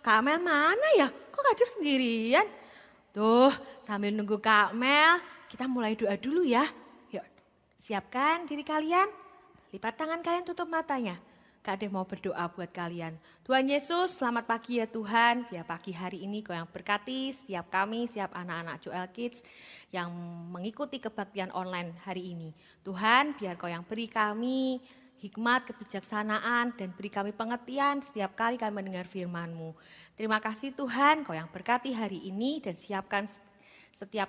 Kak Mel mana ya? Kok hadir sendirian? Tuh, sambil nunggu Kak Mel, kita mulai doa dulu ya. Yuk, siapkan diri kalian. Lipat tangan kalian, tutup matanya. Kak Dev mau berdoa buat kalian. Tuhan Yesus, selamat pagi ya Tuhan. Biar pagi hari ini Kau yang berkati setiap kami, setiap anak-anak Joel Kids yang mengikuti kebaktian online hari ini. Tuhan, biar Kau yang beri kami hikmat, kebijaksanaan, dan beri kami pengertian setiap kali kami mendengar firman-Mu. Terima kasih Tuhan, Kau yang berkati hari ini dan siapkan setiap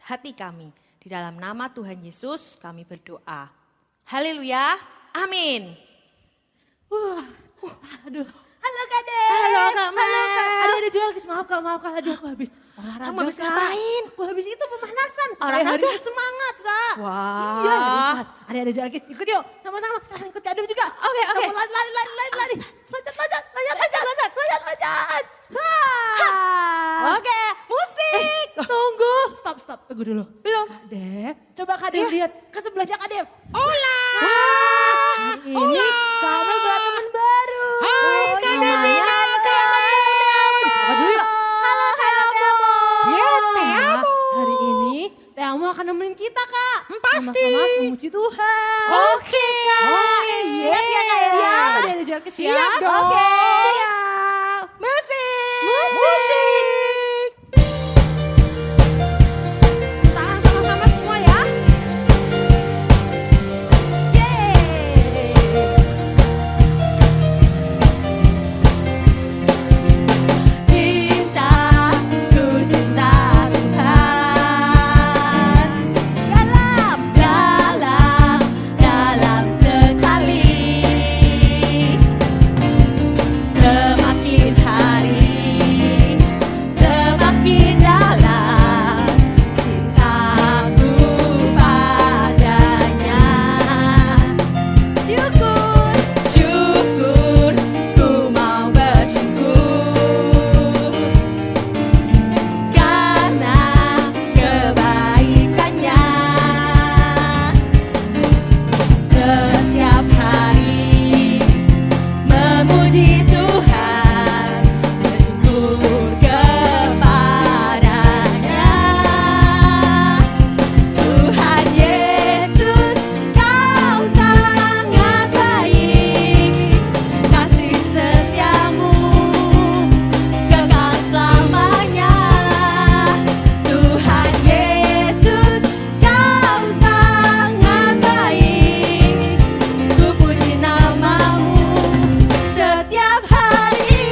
hati kami. Di dalam nama Tuhan Yesus kami berdoa. Haleluya, amin. Aduh. Halo Kak Dek. Halo Kak Mel. Halo Kak. Ada Joel Kids, maaf Kak. Aduh aku habis olahraga. Kamu habis ngapain? Aku habis itu pemanasan. Supaya Olahraga? hari ini semangat Kak. Wah. Iya semangat. Ada Joel Kids, ikut yuk. Sama-sama, sekarang ikut Kak Dev juga. Oke. Kamu lari. Loncat. Oke, musik. Tunggu. Stop. Tunggu dulu. Belum. Kak Dev, coba Kak Dev lihat ke sebelahnya Kak Dev. Ola. Ini kamu buat teman baru. Hai Kak Devina. Apa dulu yuk? Halo Kak Teamo. Ya, Teamo. Hari ini Teamo akan nemenin kita Kak. Pasti. Sama-sama memuji Tuhan. Oke Kak. Siap ya Kak ya? Siap. Udah ada jalan ke Siap dong. Oke. Siap. Musik. Tangan sama-sama semua ya. Yeay. Cintaku cinta Tuhan. Dalam sekali. Semakin hari, semakin dalam cintaku padanya. Syukur, ku mau bersyukur karena kebaikannya. Setiap hari memuji Tuhan, bersyukur kepadanya. Tuhan Yesus, Kau sangat baik, kasih setiamu kekal selamanya. Tuhan Yesus, Kau sangat baik, ku puji namamu setiap hari.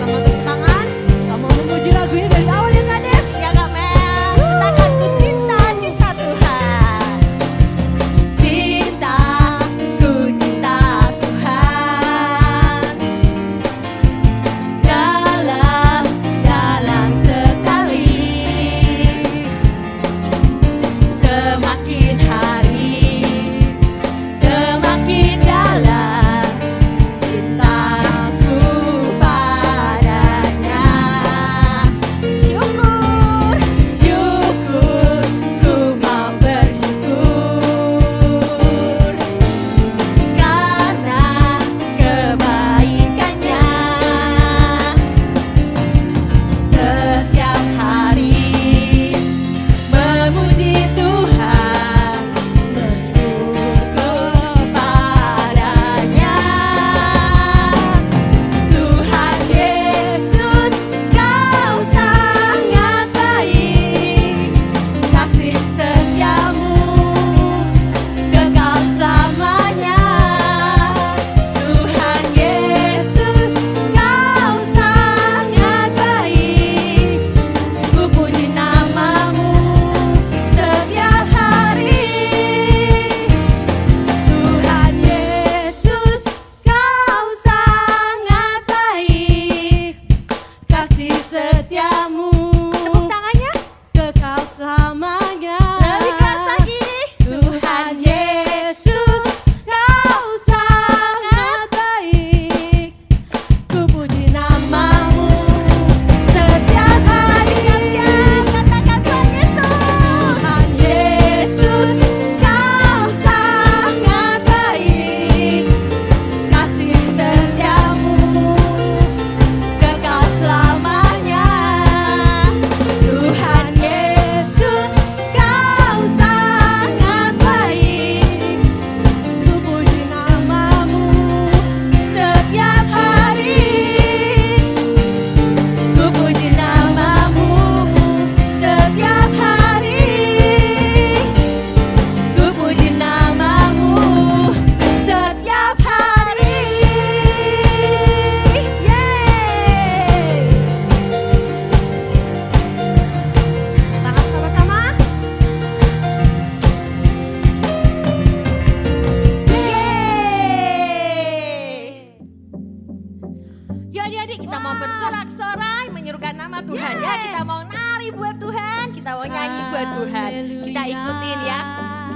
Sama tepuk tangan. Kamu memuji lagu ini dari awal ya Kak Dev? Ya Kak Mel, kita akan ku cinta Tuhan. Cintaku cinta Tuhan. Dalam sekali. Semakin hari, semakin dalam cintaku padanya. Syukur, ku mau bersyukur karena kebaikannya. Setiap hari memuji Tuhan,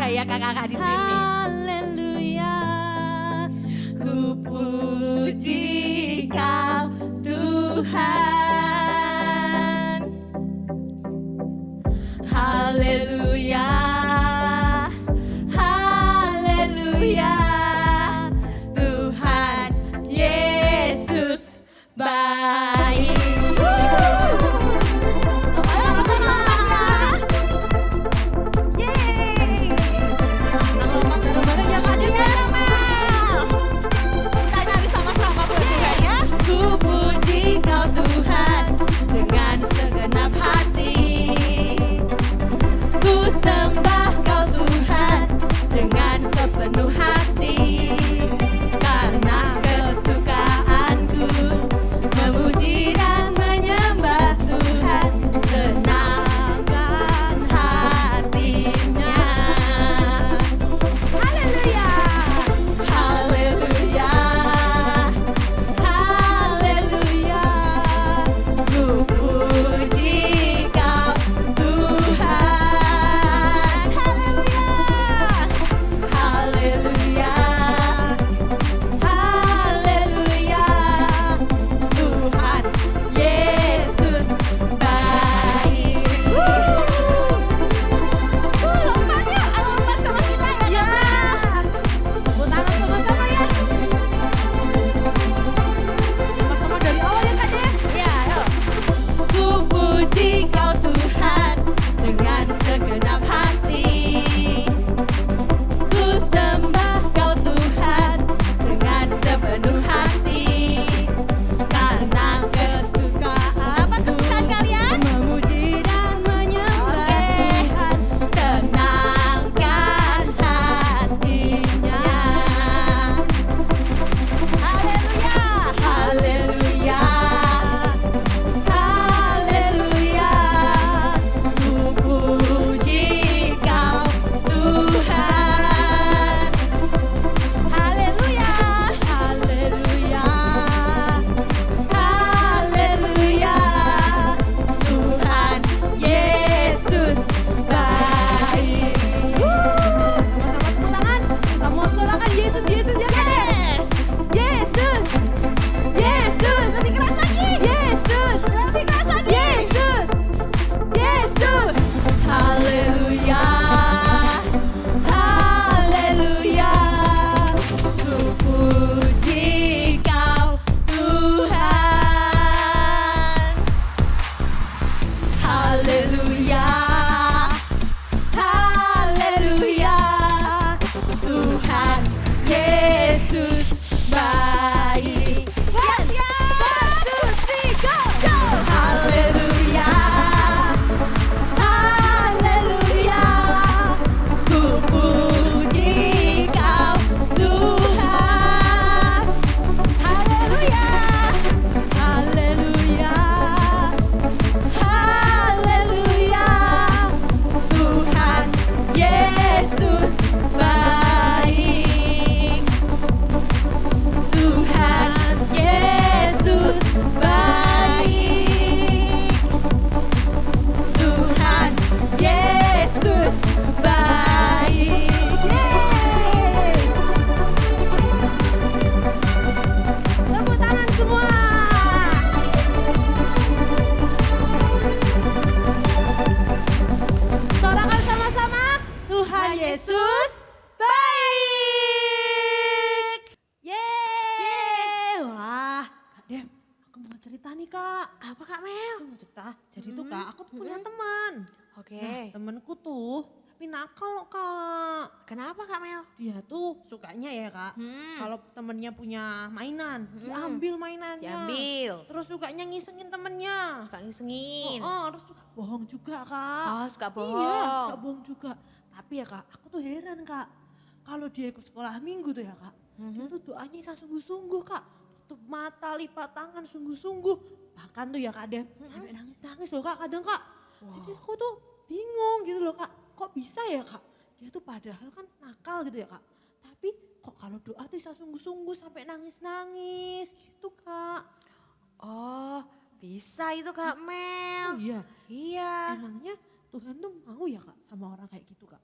ya kakak-kakak di sini. Haleluya, ku puji Kau Tuhan. Haleluya, haleluya, Tuhan Yesus baik. Ku puji Kau Tuhan dengan segenap hati. Ku sembah Kau Tuhan dengan sepenuh hati. Karena kesukaanku memuji dan menyembah Tuhan, senangkan hatinya. Haleluya, haleluya, haleluya, ku puji Kau Tuhan. Haleluya, haleluya, haleluya, Tuhan Yesus baik. Lompat yuk, lompat sama kita ya. Tepuk tangan sama-sama ya. Sama-sama dari awal ya Kak Dep. Ya, yuk. Ku puji Kau Tuhan dengan segenap hati. Ku sembah Kau Tuhan dengan sepenuh hati. Karena kesukaanku memuji dan menyembah Tuhan, senangkan hatinya. Haleluya, haleluya, haleluya, ku puji Kau Tuhan. Haleluya, haleluya, haleluya, Tuhan Yesus baik. Sama-sama tepuk tangan, kita mau sorakan Yesus, Yesus ya Kak Des. Yesus, Yesus, lebih keras lagi. Yesus, lebih keras lagi. Yesus, Yesus. Haleluya, haleluya, ku puji Kau Tuhan. Haleluya, haleluya, Tuhan Yesus baik. Yes, yes. 1, 2, 3, go! Haleluya, haleluya, ku puji Kau Tuhan. Haleluya, haleluya, haleluya, Tuhan Yesus baik. Tuhan Yesus baik. Tuhan Yesus baik. Yeay. Tepuk tangan semua. Sorakan sama-sama, Tuhan Yesus baik. Yeay. Wah, Kak Dev, aku mau cerita nih Kak. Apa Kak Mel? Aku mau cerita, jadi tuh Kak, aku tuh punya teman. Oke. Nah, temenku tuh tapi nakal loh Kak. Kenapa Kak Mel? Dia tuh sukanya ya Kak, kalau temennya punya mainan, diambil mainannya. Diambil. Terus sukanya ngisengin temennya. Suka ngisengin. Oh, terus suka bohong juga Kak. Oh, suka Iya, bohong. suka bohong juga. Tapi ya Kak, aku tuh heran Kak. Kalau dia ikut sekolah minggu tuh ya Kak, dia tuh doanya bisa sungguh-sungguh Kak. Tutup mata, lipat tangan sungguh-sungguh. Bahkan tuh ya Kak Dev, sampai nangis-nangis loh Kak kadang Kak. Jadi aku tuh bingung gitu loh Kak. Kok bisa ya Kak? Dia tuh padahal kan nakal gitu ya Kak. Tapi kok kalau doa tuh bisa sungguh-sungguh sampai nangis-nangis gitu Kak. Oh, bisa itu Kak Mel. Oh iya, Iya. emangnya Tuhan tuh mau ya Kak sama orang kayak gitu Kak?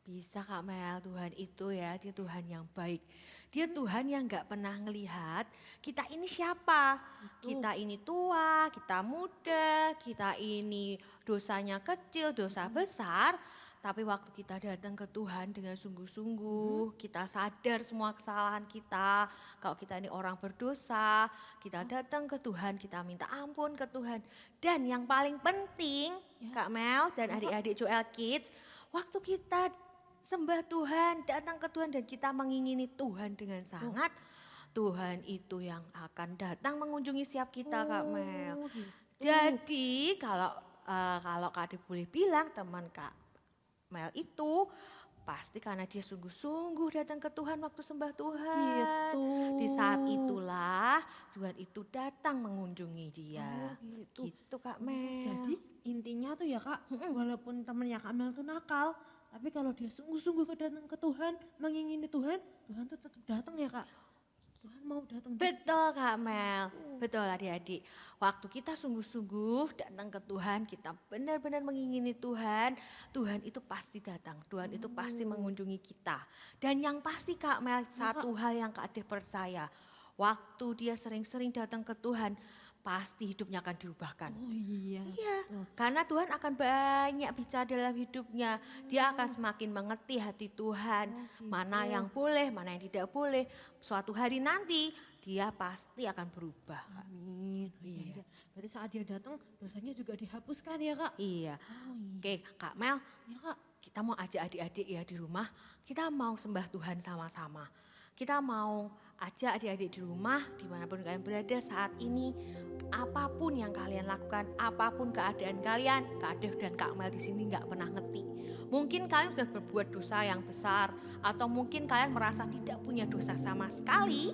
Bisa Kak Mel, Tuhan itu ya, dia Tuhan yang baik. Dia Tuhan yang gak pernah ngelihat kita ini siapa. Kita ini tua, kita muda, kita ini dosanya kecil, dosa besar. Tapi waktu kita datang ke Tuhan dengan sungguh-sungguh, kita sadar semua kesalahan kita. Kalau kita ini orang berdosa, kita datang ke Tuhan, kita minta ampun ke Tuhan. Dan yang paling penting, Kak Mel dan adik-adik Joel Kids, waktu kita sembah Tuhan, datang ke Tuhan dan kita mengingini Tuhan dengan sangat, Tuhan itu yang akan datang mengunjungi setiap kita Kak Mel. gitu. Jadi kalau Kak Ade boleh bilang teman Kak Mel itu pasti karena dia sungguh-sungguh datang ke Tuhan waktu sembah Tuhan. Gitu. Di saat itulah Tuhan itu datang mengunjungi dia. Gitu. Gitu Kak Mel. Jadi intinya tuh ya Kak, walaupun temennya Kak Mel tuh nakal, tapi kalau dia sungguh-sungguh datang ke Tuhan, mengingini Tuhan, Tuhan tuh tetap datang ya Kak. Tuhan mau datang. Betul Kak Mel, betul adik-adik. Waktu kita sungguh-sungguh datang ke Tuhan, kita benar-benar mengingini Tuhan, Tuhan itu pasti datang, Tuhan itu pasti mengunjungi kita. Dan yang pasti Kak Mel, satu hal yang Kak Ade percaya, waktu dia sering-sering datang ke Tuhan, pasti hidupnya akan diubahkan. Oh iya. Iya, karena Tuhan akan banyak bicara dalam hidupnya. Dia akan semakin mengerti hati Tuhan, mana yang boleh, mana yang tidak boleh. Suatu hari nanti dia pasti akan berubah. Kak. Amin. Oh, iya. Berarti saat dia datang dosanya juga dihapuskan ya Kak. Iya. Oh iya. Oke Kak Mel, Ya Kak. kita mau ajak adik-adik ya di rumah, kita mau sembah Tuhan sama-sama. Kita mau ajak adik-adik di rumah, dimanapun kalian berada saat ini, apapun yang kalian lakukan, apapun keadaan kalian, Kak Dev dan Kak Mel di sini nggak pernah ngerti. Mungkin kalian sudah berbuat dosa yang besar, atau mungkin kalian merasa tidak punya dosa sama sekali.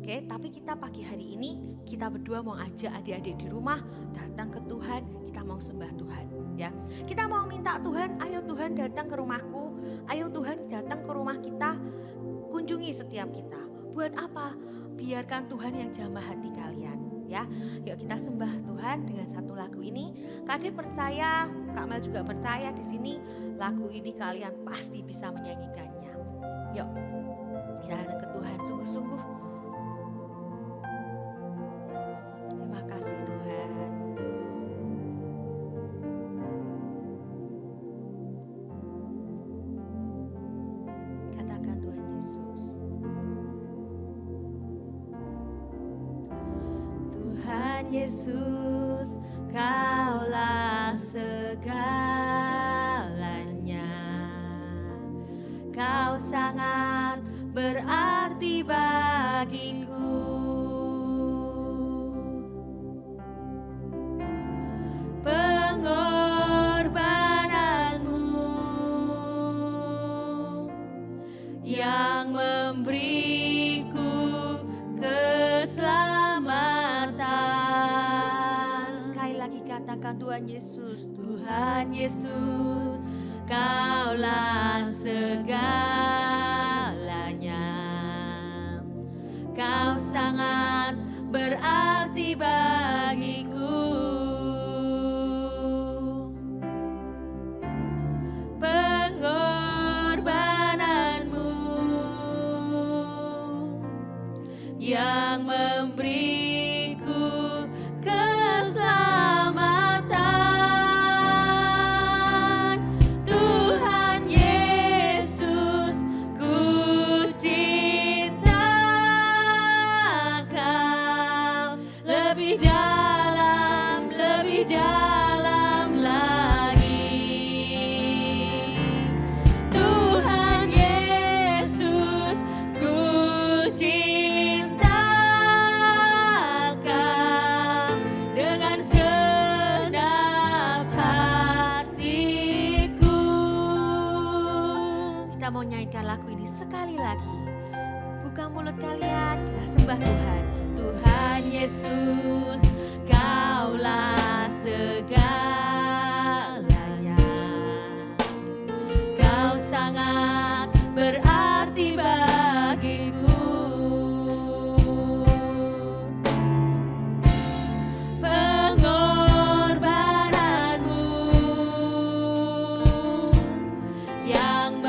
Oke, tapi kita pagi hari ini, kita berdua mau ajak adik-adik di rumah datang ke Tuhan, kita mau sembah Tuhan. Ya, kita mau minta Tuhan, ayo Tuhan datang ke rumahku, ayo Tuhan datang ke rumah kita, kunjungi setiap kita. Buat apa? Biarkan Tuhan yang jamah hati kalian. Ya, yuk kita sembah Tuhan dengan satu lagu ini. Kak Ade percaya, Kak Mel juga percaya di sini lagu ini kalian pasti bisa menyanyikannya. Yuk, kita datang ke Tuhan sungguh-sungguh. Terima kasih Tuhan. Katakan Tuhan Yesus. Tuhan Yesus, Kaulah segalanya. Kau sangat berarti bagiku. Pengorbananmu yang memberiku keselamatan. Sekali lagi katakan Tuhan Yesus, Tuhan Yesus, Kaulah segalanya. Kau sangat berarti bagiku. Pengorbananmu yang memberiku keselamatan. Tuhan Yesus, ku cinta Kau lebih dalam lagi. Tuhan Yesus, ku cinta Kau dengan segenap hatiku. Kita mau nyanyikan lagu ini sekali lagi. Buka mulut kalian, kita sembah Tuhan. Tuhan Yesus, Kaulah segalanya. Kau sangat berarti bagiku. Pengorbananmu yang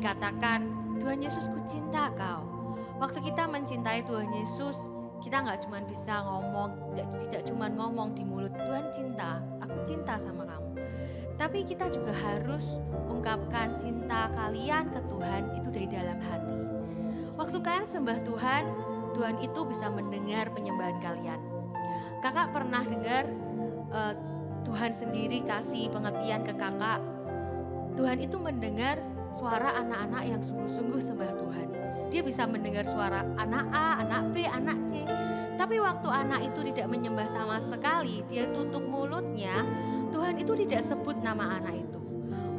dikatakan, Tuhan Yesus ku cinta kau. Waktu kita mencintai Tuhan Yesus, kita nggak cuma bisa ngomong, tidak cuma ngomong di mulut, Tuhan cinta, aku cinta sama kamu. Tapi kita juga harus ungkapkan cinta kalian ke Tuhan itu dari dalam hati. Waktu kalian sembah Tuhan, Tuhan itu bisa mendengar penyembahan kalian. Kakak pernah dengar Tuhan sendiri kasih pengertian ke kakak. Tuhan itu mendengar suara anak-anak yang sungguh-sungguh sembah Tuhan. Dia bisa mendengar suara anak A, anak B, anak C. Tapi waktu anak itu tidak menyembah sama sekali, dia tutup mulutnya, Tuhan itu tidak sebut nama anak itu.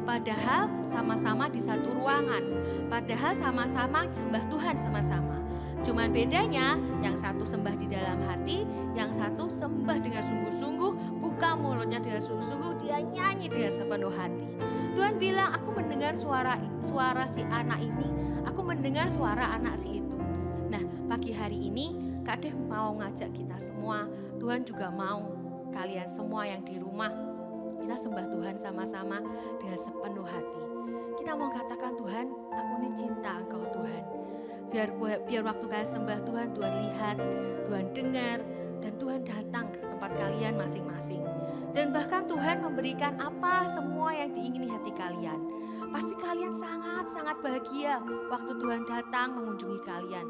Padahal sama-sama di satu ruangan, padahal sama-sama sembah Tuhan sama-sama. Cuman bedanya yang satu sembah di dalam hati, yang satu sembah dengan sungguh-sungguh, buka mulutnya dengan sungguh-sungguh, dia nyanyi dengan sepenuh hati. Tuhan bilang, aku mendengar suara si anak ini, aku mendengar suara anak si itu. Nah, pagi hari ini Kak Deh mau ngajak kita semua, Tuhan juga mau kalian semua yang di rumah, kita sembah Tuhan sama-sama dengan sepenuh hati. Kita mau katakan, Tuhan, aku ini cinta Engkau Tuhan. Biar waktu kalian sembah Tuhan, Tuhan lihat, Tuhan dengar, dan Tuhan datang ke tempat kalian masing-masing. Dan bahkan Tuhan memberikan apa semua yang diingini hati kalian. Pasti kalian sangat-sangat bahagia waktu Tuhan datang mengunjungi kalian.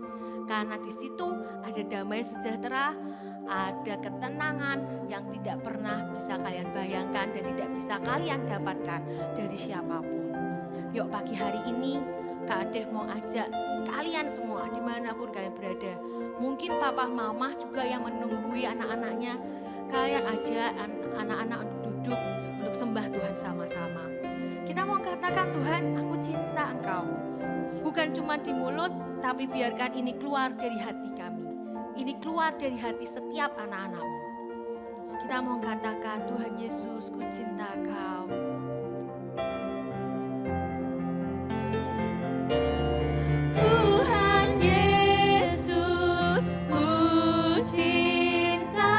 Karena di situ ada damai sejahtera, ada ketenangan yang tidak pernah bisa kalian bayangkan dan tidak bisa kalian dapatkan dari siapapun. Yuk pagi hari ini Kak Adeh mau ajak kalian semua dimanapun kalian berada. Mungkin papa mama juga yang menunggui anak-anaknya. Kalian ajak anak-anak untuk duduk untuk sembah Tuhan sama-sama. Kita mau katakan, Tuhan, aku cinta Engkau. Bukan cuma di mulut, tapi biarkan ini keluar dari hati kami. Ini keluar dari hati setiap anak-anakmu. Kita mau katakan, Tuhan Yesus, ku cinta Kau. Tuhan Yesus, ku cinta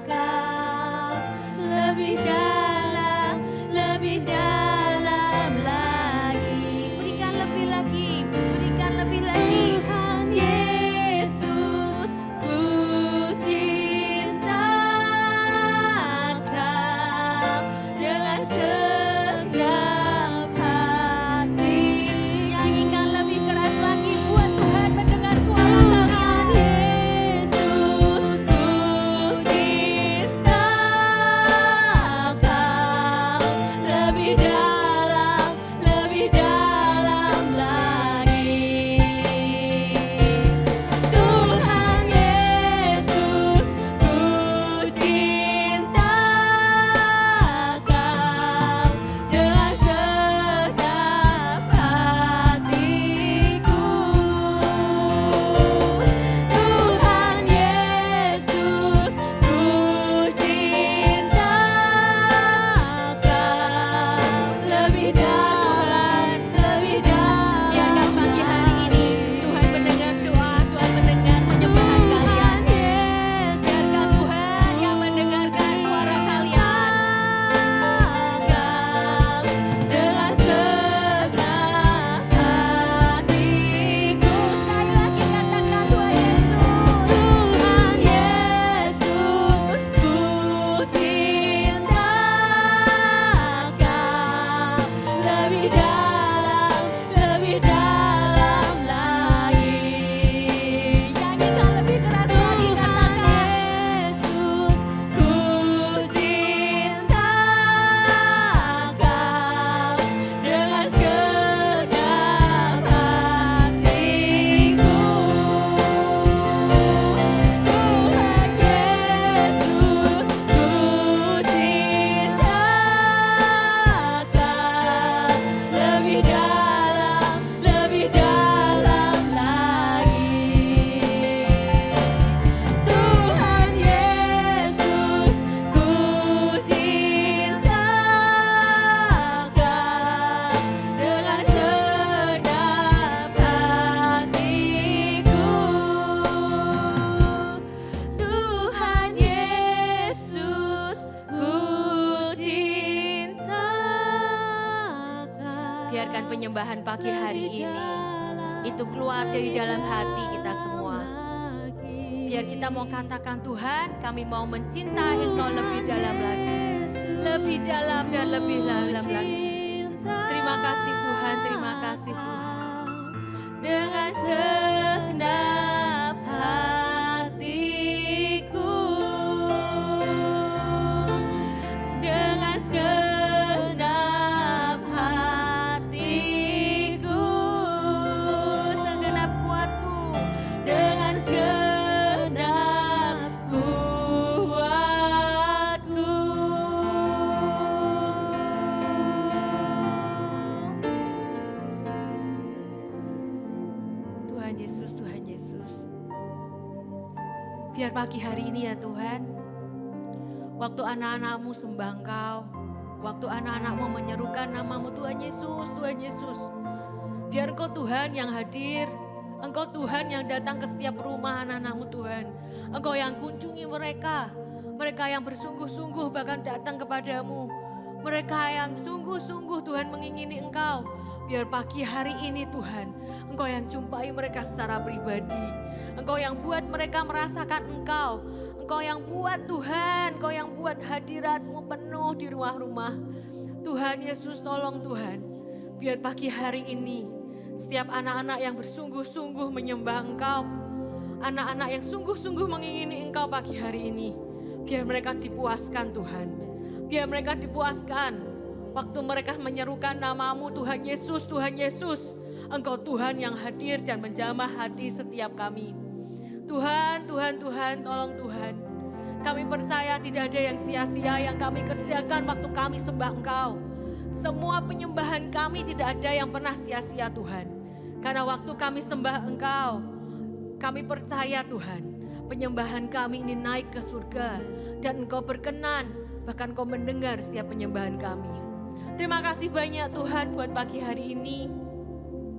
Kau. Lebih dalam lagi. Berikan lebih lagi, berikan lebih lagi. Tuhan Yesus, ku cinta Kau. Tuhan pagi hari ini itu keluar dari dalam hati kita semua. Biar kita mau katakan, Tuhan, kami mau mencintai Engkau lebih dalam lagi. Lebih dalam dan lebih dalam lagi. Terima kasih Tuhan, terima kasih Tuhan. Dengan segenap hatiku, dengan segenap hatiku, segenap kuatku, dengan segenap kuatku. Tuhan Yesus, Tuhan Yesus. Biar pagi hari ini ya Tuhan, waktu anak-anak-Mu sembah Engkau, waktu anak-anak-Mu menyerukan nama-Mu Tuhan Yesus, Tuhan Yesus. Biar Engkau Tuhan yang hadir, Engkau Tuhan yang datang ke setiap rumah anak-anak-Mu Tuhan. Engkau yang kunjungi mereka, mereka yang bersungguh-sungguh bahkan datang kepadamu. Mereka yang sungguh-sungguh Tuhan mengingini Engkau. Biar pagi hari ini Tuhan, Engkau yang jumpai mereka secara pribadi. Engkau yang buat mereka merasakan Engkau. Engkau yang buat Tuhan, Engkau yang buat hadirat-Mu penuh di rumah-rumah. Tuhan Yesus tolong Tuhan, biar pagi hari ini setiap anak-anak yang bersungguh-sungguh menyembah Engkau, anak-anak yang sungguh-sungguh mengingini Engkau pagi hari ini, biar mereka dipuaskan Tuhan. Biar mereka dipuaskan waktu mereka menyerukan nama-Mu Tuhan Yesus, Tuhan Yesus. Engkau Tuhan yang hadir dan menjamah hati setiap kami. Tuhan, Tuhan, Tuhan, tolong Tuhan. Kami percaya tidak ada yang sia-sia yang kami kerjakan waktu kami sembah Engkau. Semua penyembahan kami tidak ada yang pernah sia-sia Tuhan. Karena waktu kami sembah Engkau, kami percaya Tuhan, penyembahan kami ini naik ke surga. Dan Engkau berkenan, bahkan Engkau mendengar setiap penyembahan kami. Terima kasih banyak Tuhan buat pagi hari ini.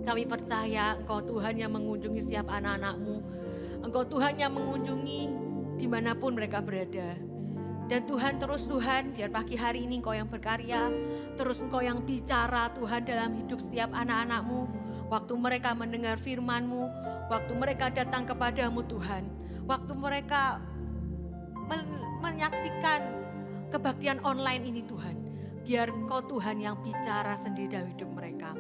Kami percaya Engkau Tuhan yang mengunjungi setiap anak-anak-Mu. Engkau Tuhan yang mengunjungi dimanapun mereka berada. Dan Tuhan terus Tuhan, biar pagi hari ini Engkau yang berkarya. Terus Engkau yang bicara Tuhan dalam hidup setiap anak-anak-Mu. Waktu mereka mendengar firman-Mu, waktu mereka datang kepadamu Tuhan. Waktu mereka menyaksikan kebaktian online ini Tuhan. Biar Engkau Tuhan yang bicara sendiri dalam hidup mereka.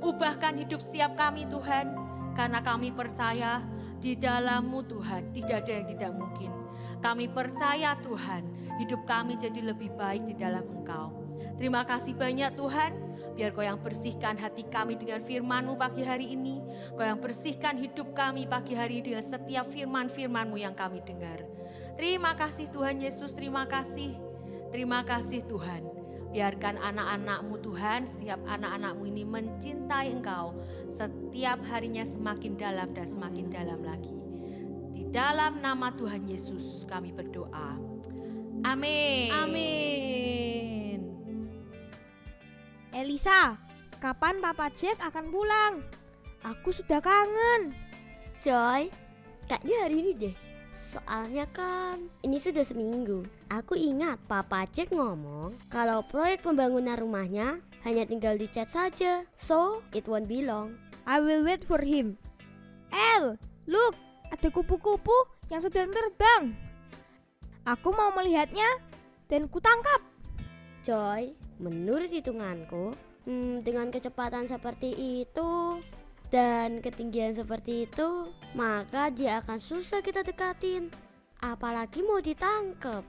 Ubahkan hidup setiap kami Tuhan. Karena kami percaya di dalam-Mu Tuhan tidak ada yang tidak mungkin. Kami percaya Tuhan, hidup kami jadi lebih baik di dalam Engkau. Terima kasih banyak Tuhan. Biar Kau yang bersihkan hati kami dengan firman-Mu pagi hari ini. Kau yang bersihkan hidup kami pagi hari ini dengan setiap firman-firman-Mu yang kami dengar. Terima kasih Tuhan Yesus, terima kasih. Terima kasih Tuhan. Biarkan anak-anak-Mu Tuhan, setiap anak-anak-Mu ini mencintai Engkau. Setiap harinya semakin dalam dan semakin dalam lagi. Di dalam nama Tuhan Yesus kami berdoa. Amin. Amin. Elisa, kapan Papa Jack akan pulang? Aku sudah kangen. Joy, kayaknya hari ini deh. Soalnya kan ini sudah seminggu. Aku ingat Papa Jack ngomong kalau proyek pembangunan rumahnya hanya tinggal dicat saja. So, it won't be long. I will wait for him. El, look, ada kupu-kupu yang sedang terbang. Aku mau melihatnya dan kutangkap. Joy, menurut hitunganku, dengan kecepatan seperti itu dan ketinggian seperti itu, maka dia akan susah kita dekatin. Apalagi mau ditangkap.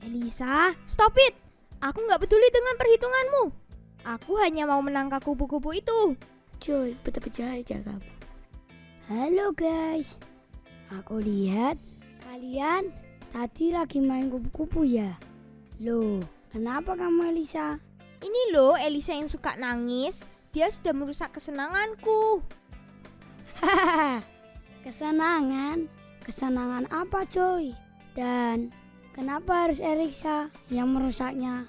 Elisa, stop it. Aku gak peduli dengan perhitunganmu. Aku hanya mau menangkap kupu-kupu itu. Joy, betapa aja kamu. Halo guys, aku lihat kalian tadi lagi main kupu-kupu ya. Loh, kenapa kamu Elisa? Ini loh Elisa yang suka nangis. Dia sudah merusak kesenanganku. Hahaha, kesenangan? Kesenangan apa Joy? Dan kenapa harus Elisa yang merusaknya?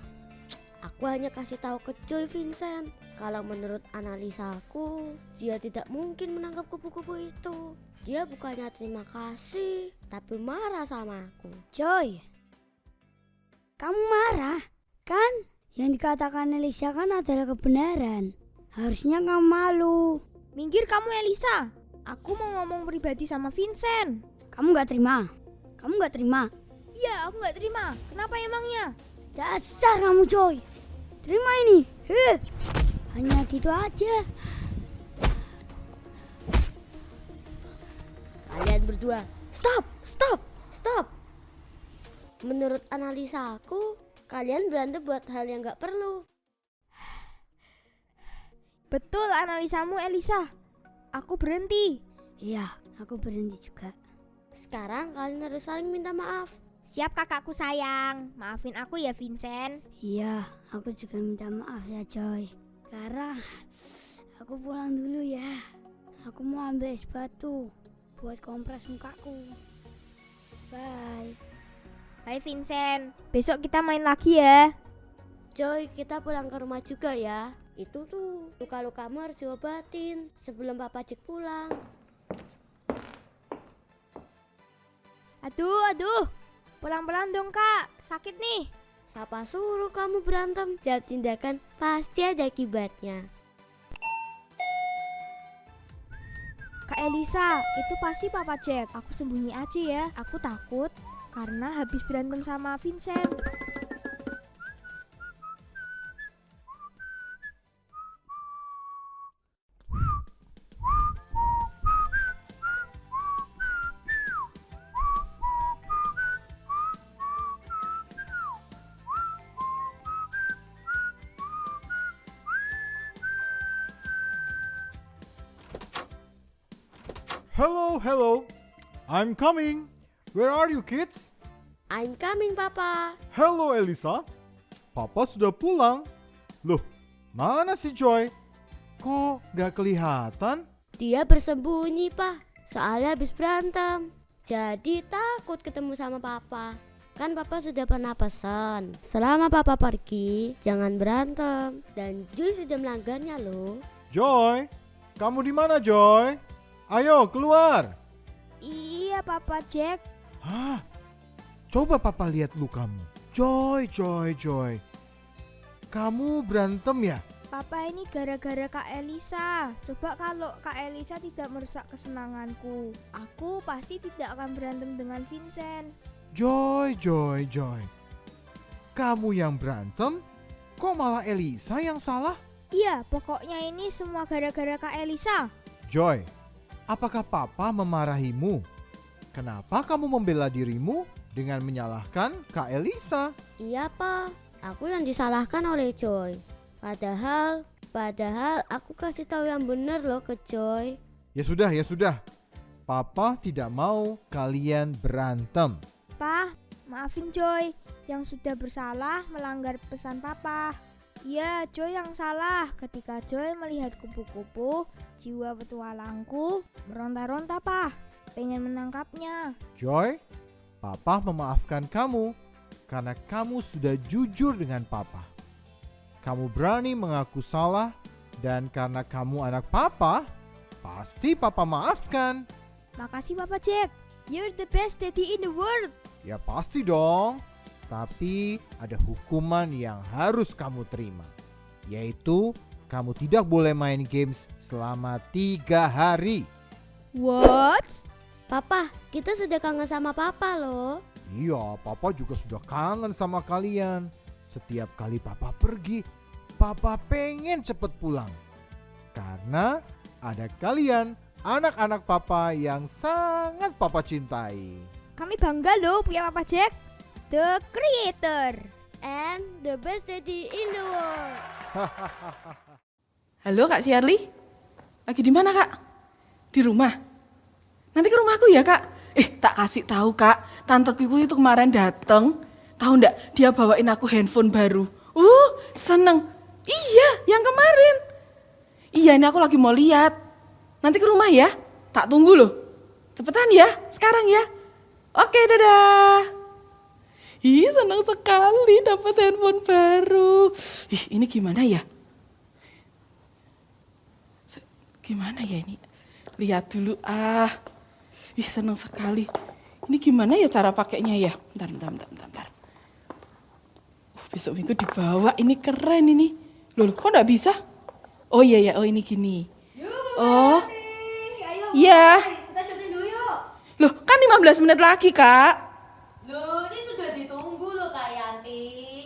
Aku hanya kasih tahu ke Joy Vincent. Kalau menurut analisaku, dia tidak mungkin menangkap kupu-kupu itu. Dia bukannya terima kasih, tapi marah sama aku. Joy, kamu marah? Kan yang dikatakan Elisa kan adalah kebenaran. Harusnya kamu malu. Minggir kamu Elisa. Aku mau ngomong pribadi sama Vincent. Kamu gak terima? Kamu gak terima? Iya, aku nggak terima. Kenapa emangnya? Dasar kamu Joy. Terima ini. Hanya gitu aja. Kalian berdua, stop. Menurut analisa aku, kalian berantem buat hal yang gak perlu. Betul analisamu Elisa. Aku berhenti. Iya, aku berhenti juga. Sekarang kalian harus saling minta maaf. Siap kakakku sayang. Maafin aku ya Vincent. Iya, aku juga minta maaf ya Joy. Sekarang aku pulang dulu ya. Aku mau ambil es batu buat kompres mukaku. Bye. Bye Vincent. Besok kita main lagi ya. Joy, kita pulang ke rumah juga ya. Itu tuh, luka-lukamu harus diobatin sebelum Papa Jack pulang. Aduh. Pelan-pelan dong kak. Sakit nih. Siapa suruh kamu berantem? Setiap tindakan pasti ada akibatnya. Kak Elisa, itu pasti Papa Jack. Aku sembunyi aja ya. Aku takut karena habis berantem sama Vincent. Hello. I'm coming. Where are you kids? I'm coming, Papa. Hello Elisa. Papa sudah pulang. Loh, mana si Joy? Kok gak kelihatan? Dia bersembunyi, Pak. Soalnya habis berantem. Jadi takut ketemu sama Papa. Kan Papa sudah pernah pesan, selama Papa pergi, jangan berantem. Dan Joy sudah melanggarnya loh. Joy, kamu di mana Joy? Ayo keluar. Iya Papa Jack. Hah? Coba Papa lihat lukamu. Joy. Kamu berantem ya? Papa ini gara-gara Kak Elisa. Coba kalau Kak Elisa tidak merusak kesenanganku, aku pasti tidak akan berantem dengan Vincent. Joy. Kamu yang berantem? Kok malah Elisa yang salah? Iya, pokoknya ini semua gara-gara Kak Elisa. Joy, apakah Papa memarahimu? Kenapa kamu membela dirimu dengan menyalahkan Kak Elisa? Iya, Pak. Aku yang disalahkan oleh Joy. Padahal aku kasih tahu yang benar loh ke Joy. Ya sudah. Papa tidak mau kalian berantem. Pa, maafin Joy yang sudah bersalah melanggar pesan Papa. Iya, Joy yang salah ketika Joy melihat kupu-kupu jiwa petualangku meronta-ronta, Pa. Pengen menangkapnya. Joy, Papa memaafkan kamu karena kamu sudah jujur dengan Papa. Kamu berani mengaku salah dan karena kamu anak Papa, pasti Papa maafkan. Makasih Papa Jack. You're the best daddy in the world. Ya pasti dong. Tapi ada hukuman yang harus kamu terima. Yaitu kamu tidak boleh main games selama 3 hari. What? Papa, kita sudah kangen sama Papa loh. Iya, Papa juga sudah kangen sama kalian. Setiap kali Papa pergi, Papa pengen cepet pulang. Karena ada kalian, anak-anak Papa yang sangat Papa cintai. Kami bangga loh punya Papa Jack, the creator. And the best daddy in the world. Halo Kak Shirley, lagi di mana Kak? Di rumah? Nanti ke rumahku ya Kak? Tak kasih tahu Kak, tanteku itu kemarin dateng. Tahu ndak? Dia bawain aku handphone baru. Seneng. Iya, yang kemarin. Iya, ini aku lagi mau lihat. Nanti ke rumah ya, tak tunggu loh. Cepetan ya, sekarang ya. Oke, dadah. Senang sekali dapat handphone baru. Ini gimana ya? Gimana ya ini? Lihat dulu senang sekali. Ini gimana ya cara pakainya ya? Bentar. Besok minggu dibawa, ini keren ini. Loh, kok enggak bisa? Oh iya ya, oh ini gini. Oh. Iya. Kita syuting dulu yuk. Loh, kan 15 menit lagi, Kak. Loh, ini sudah ditunggu loh Kak Yanti.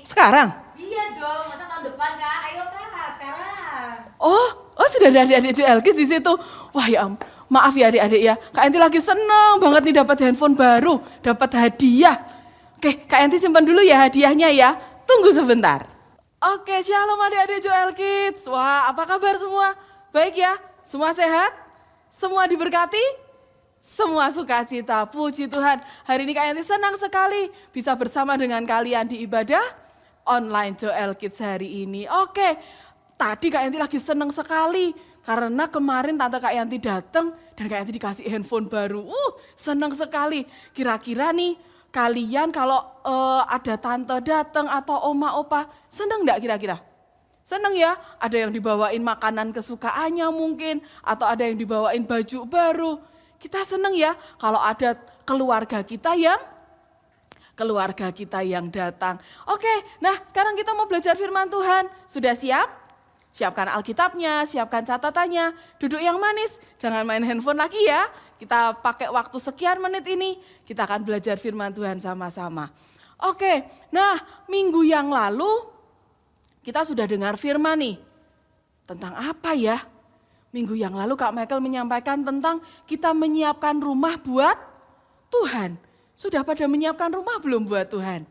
Sekarang? Iya dong, masa tahun depan Kak? Ayo Kak, sekarang. Oh sudah ada adik-adik JL Kids di situ. Wah ya maaf ya adik-adik ya. Kak Yanti lagi seneng banget nih dapat handphone baru, dapat hadiah. Oke, Kak Yanti simpan dulu ya hadiahnya ya. Tunggu sebentar. Oke, shalom adik-adik JL Kids. Wah, apa kabar semua? Baik ya? Semua sehat? Semua diberkati? Semua sukacita, puji Tuhan. Hari ini Kak Yanti senang sekali bisa bersama dengan kalian di ibadah online JL Kids hari ini. Oke, tadi Kak Yanti lagi senang sekali karena kemarin Tante Kak Yanti datang dan Kak Yanti dikasih handphone baru. Senang sekali. Kira-kira nih kalian kalau ada tante datang atau oma opa, senang enggak kira-kira? Senang ya? Ada yang dibawain makanan kesukaannya mungkin atau ada yang dibawain baju baru. Kita senang ya kalau ada keluarga kita yang datang. Oke, nah sekarang kita mau belajar firman Tuhan. Sudah siap? Siapkan Alkitabnya, siapkan catatannya, duduk yang manis, jangan main handphone lagi ya. Kita pakai waktu sekian menit ini, kita akan belajar firman Tuhan sama-sama. Oke, nah minggu yang lalu kita sudah dengar firman nih. Tentang apa ya? Minggu yang lalu Kak Michael menyampaikan tentang kita menyiapkan rumah buat Tuhan. Sudah pada menyiapkan rumah belum buat Tuhan?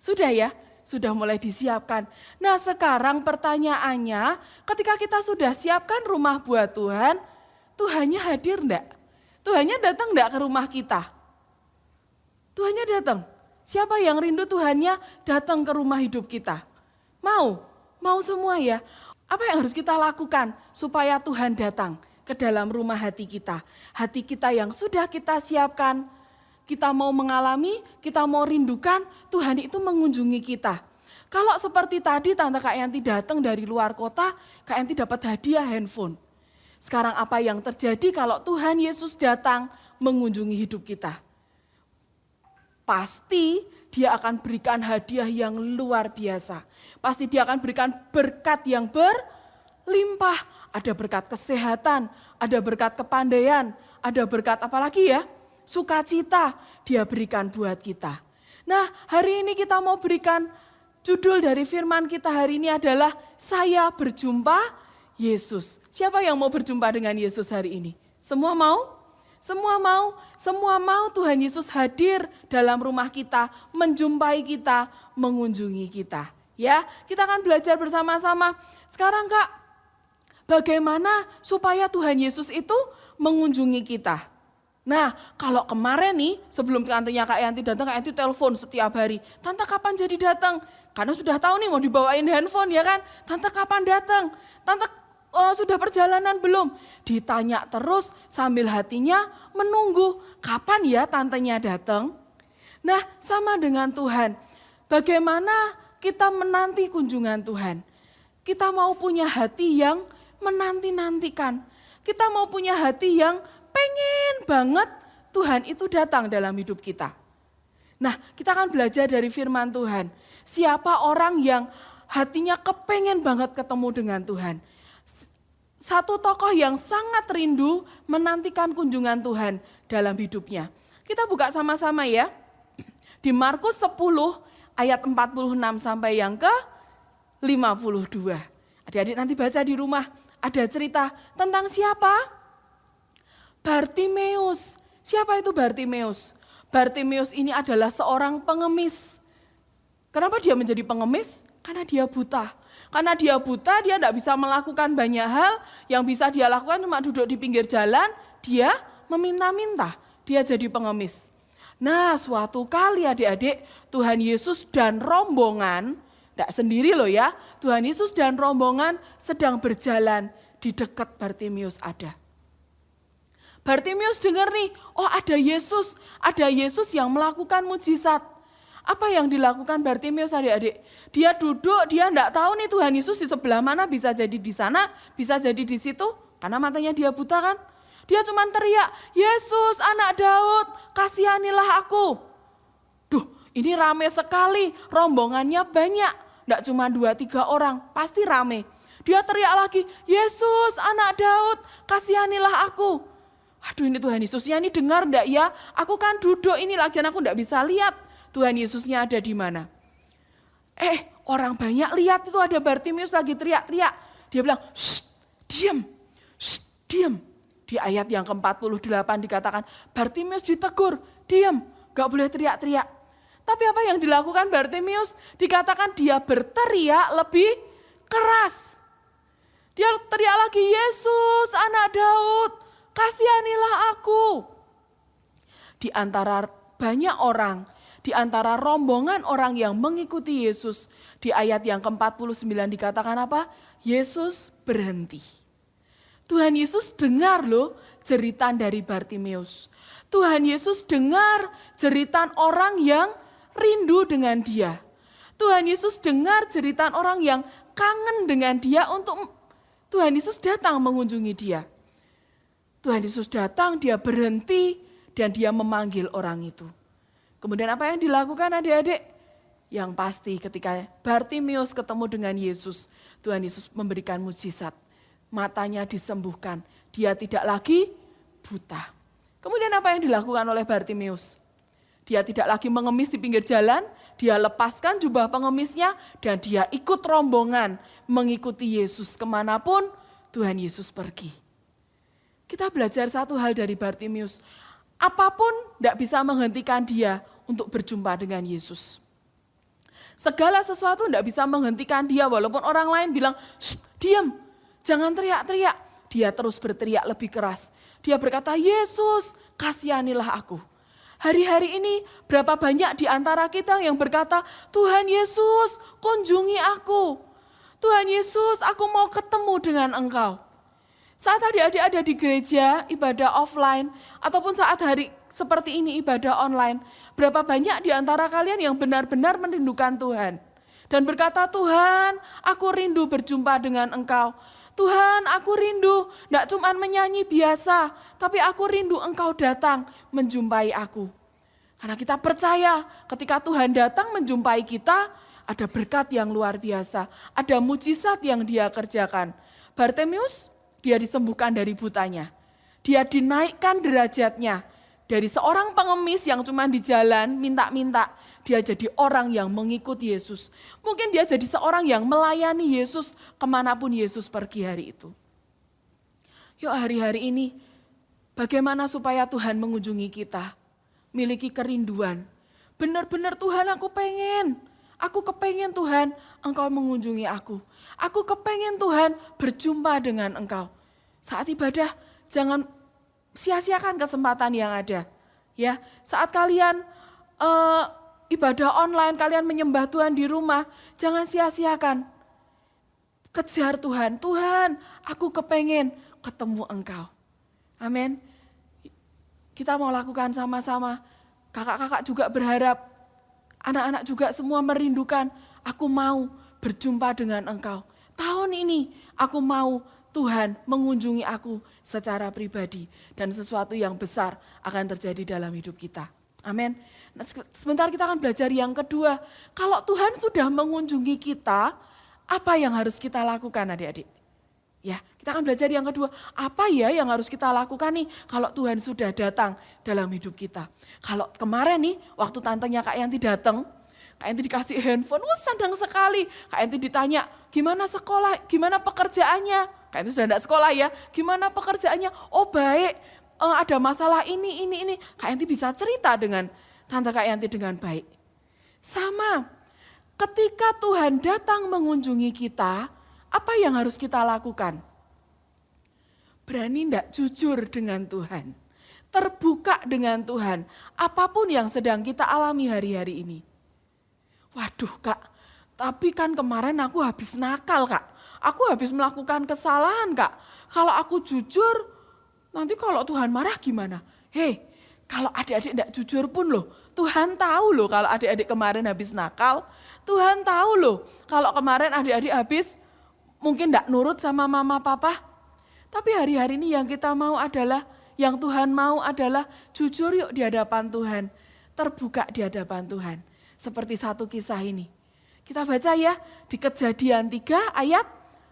Sudah ya? Sudah mulai disiapkan. Nah sekarang pertanyaannya, ketika kita sudah siapkan rumah buat Tuhan, Tuhannya hadir enggak? Tuhannya datang enggak ke rumah kita? Tuhannya datang. Siapa yang rindu Tuhannya datang ke rumah hidup kita? Mau? Mau semua ya? Apa yang harus kita lakukan supaya Tuhan datang ke dalam rumah hati kita? Hati kita yang sudah kita siapkan, kita mau mengalami, kita mau rindukan, Tuhan itu mengunjungi kita. Kalau seperti tadi Tante Kak Yanti datang dari luar kota, Kak Yanti dapat hadiah handphone. Sekarang apa yang terjadi kalau Tuhan Yesus datang mengunjungi hidup kita? Pasti Dia akan berikan hadiah yang luar biasa. Pasti Dia akan berikan berkat yang berlimpah. Ada berkat kesehatan, ada berkat kepandaian, ada berkat apa lagi ya? Sukacita Dia berikan buat kita. Nah hari ini kita mau berikan judul dari firman kita hari ini adalah Saya Berjumpa Yesus. Siapa yang mau berjumpa dengan Yesus hari ini? Semua mau? Semua mau? Semua mau Tuhan Yesus hadir dalam rumah kita, menjumpai kita, mengunjungi kita. Ya, kita akan belajar bersama-sama. Sekarang Kak, bagaimana supaya Tuhan Yesus itu mengunjungi kita? Nah, kalau kemarin nih, sebelum tantenya Kak Yanti datang, Kak Yanti telepon setiap hari. Tante kapan jadi datang? Karena sudah tahu nih mau dibawain handphone ya kan. Tante kapan datang? Tante sudah perjalanan belum? Ditanya terus sambil hatinya menunggu. Kapan ya tantenya datang? Nah, sama dengan Tuhan. Bagaimana kita menanti kunjungan Tuhan? Kita mau punya hati yang menanti-nantikan. Kita mau punya hati yang pengen banget Tuhan itu datang dalam hidup kita. Nah, kita akan belajar dari firman Tuhan. Siapa orang yang hatinya kepengen banget ketemu dengan Tuhan. Satu tokoh yang sangat rindu menantikan kunjungan Tuhan dalam hidupnya. Kita buka sama-sama ya. Di Markus 10 ayat 46 sampai yang ke 52. Adik-adik nanti baca di rumah. Ada cerita tentang siapa? Bartimeus. Siapa itu Bartimeus? Bartimeus ini adalah seorang pengemis. Kenapa dia menjadi pengemis? Karena dia buta. Karena dia buta, dia tidak bisa melakukan banyak hal. Yang bisa dia lakukan cuma duduk di pinggir jalan, dia meminta-minta. Dia jadi pengemis. Nah, suatu kali adik-adik, Tuhan Yesus dan rombongan, tidak sendiri loh ya, Tuhan Yesus dan rombongan sedang berjalan di dekat Bartimeus ada. Bartimeus dengar nih, oh ada Yesus yang melakukan mujizat. Apa yang dilakukan Bartimeus adik-adik? Dia duduk, dia enggak tahu nih Tuhan Yesus di sebelah mana, bisa jadi di sana, bisa jadi di situ. Karena matanya dia buta kan. Dia cuma teriak, Yesus anak Daud, kasihanilah aku. Duh, ini rame sekali, rombongannya banyak. Enggak cuma 2-3 orang, pasti rame. dia teriak lagi, Yesus anak Daud, kasihanilah aku. Aduh ini Tuhan Yesusnya ini dengar enggak ya? Aku kan duduk ini lagian aku enggak bisa lihat Tuhan Yesusnya ada di mana. Orang banyak lihat itu ada Bartimius lagi teriak-teriak. Dia bilang, shh, diam, shh, diam. Di ayat yang ke-48 dikatakan, Bartimius ditegur, diam, gak boleh teriak-teriak. Tapi apa yang dilakukan Bartimius? Dikatakan dia berteriak lebih keras. Dia teriak lagi, Yesus anak Daud, kasihanilah aku. Di antara banyak orang, di antara rombongan orang yang mengikuti Yesus, di ayat yang ke-49 dikatakan apa? Yesus berhenti. Tuhan Yesus dengar loh jeritan dari Bartimius. Tuhan Yesus dengar jeritan orang yang rindu dengan dia. Tuhan Yesus dengar jeritan orang yang kangen dengan dia untuk Tuhan Yesus datang mengunjungi dia. Tuhan Yesus datang, dia berhenti dan dia memanggil orang itu. Kemudian apa yang dilakukan adik-adik? Yang pasti ketika Bartimius ketemu dengan Yesus, Tuhan Yesus memberikan mujizat. Matanya disembuhkan, dia tidak lagi buta. Kemudian apa yang dilakukan oleh Bartimius? Dia tidak lagi mengemis di pinggir jalan, dia lepaskan jubah pengemisnya dan dia ikut rombongan mengikuti Yesus kemanapun Tuhan Yesus pergi. Kita belajar satu hal dari Bartimius, apapun tidak bisa menghentikan dia untuk berjumpa dengan Yesus. Segala sesuatu tidak bisa menghentikan dia walaupun orang lain bilang, diam, jangan teriak-teriak. Dia terus berteriak lebih keras. Dia berkata, Yesus kasihanilah aku. Hari-hari ini berapa banyak di antara kita yang berkata, Tuhan Yesus kunjungi aku. Tuhan Yesus aku mau ketemu dengan Engkau. Saat adik-adik ada di gereja, ibadah offline, ataupun saat hari seperti ini ibadah online, berapa banyak di antara kalian yang benar-benar merindukan Tuhan. Dan berkata, Tuhan aku rindu berjumpa dengan Engkau. Tuhan aku rindu, tidak cuma menyanyi biasa, tapi aku rindu Engkau datang menjumpai aku. Karena kita percaya ketika Tuhan datang menjumpai kita, ada berkat yang luar biasa, ada mujizat yang dia kerjakan. Bartimius, dia disembuhkan dari butanya. Dia dinaikkan derajatnya. Dari seorang pengemis yang cuma di jalan minta-minta, dia jadi orang yang mengikuti Yesus. Mungkin dia jadi seorang yang melayani Yesus kemanapun Yesus pergi hari itu. Yuk hari-hari ini, bagaimana supaya Tuhan mengunjungi kita? Miliki kerinduan. Benar-benar Tuhan aku kepengen Tuhan Engkau mengunjungi aku. Aku kepengen Tuhan berjumpa dengan Engkau. Saat ibadah jangan sia-siakan kesempatan yang ada. Ya, saat kalian ibadah online, kalian menyembah Tuhan di rumah, jangan sia-siakan. Kejar Tuhan, Tuhan aku kepengen ketemu Engkau. Amin. Kita mau lakukan sama-sama. Kakak-kakak juga berharap, anak-anak juga semua merindukan, aku mau berjumpa dengan Engkau. Tahun ini aku mau Tuhan mengunjungi aku secara pribadi. Dan sesuatu yang besar akan terjadi dalam hidup kita. Amin. Nah, sebentar kita akan belajar yang kedua. Kalau Tuhan sudah mengunjungi kita, apa yang harus kita lakukan adik-adik? Ya, kita akan belajar yang kedua. Apa ya yang harus kita lakukan nih kalau Tuhan sudah datang dalam hidup kita? Kalau kemarin nih waktu tantenya Kak Yanti datang, Kak Yanti dikasih handphone, senang sekali. Kak Yanti ditanya, gimana sekolah, gimana pekerjaannya? Kak Yanti sudah tidak sekolah ya, gimana pekerjaannya? Oh baik, ada masalah ini. Kak Yanti bisa cerita dengan Tante Kak Yanti dengan baik. Sama, ketika Tuhan datang mengunjungi kita, apa yang harus kita lakukan? Berani tidak jujur dengan Tuhan, terbuka dengan Tuhan, apapun yang sedang kita alami hari-hari ini. Waduh Kak, tapi kan kemarin aku habis nakal Kak, aku habis melakukan kesalahan Kak. Kalau aku jujur, nanti kalau Tuhan marah gimana? Hei, kalau adik-adik tidak jujur pun loh, Tuhan tahu loh kalau adik-adik kemarin habis nakal. Tuhan tahu loh kalau kemarin adik-adik habis mungkin tidak nurut sama mama papa. Tapi hari-hari ini yang kita mau adalah, yang Tuhan mau adalah jujur yuk di hadapan Tuhan. Terbuka di hadapan Tuhan. Seperti satu kisah ini. Kita baca ya di Kejadian 3 ayat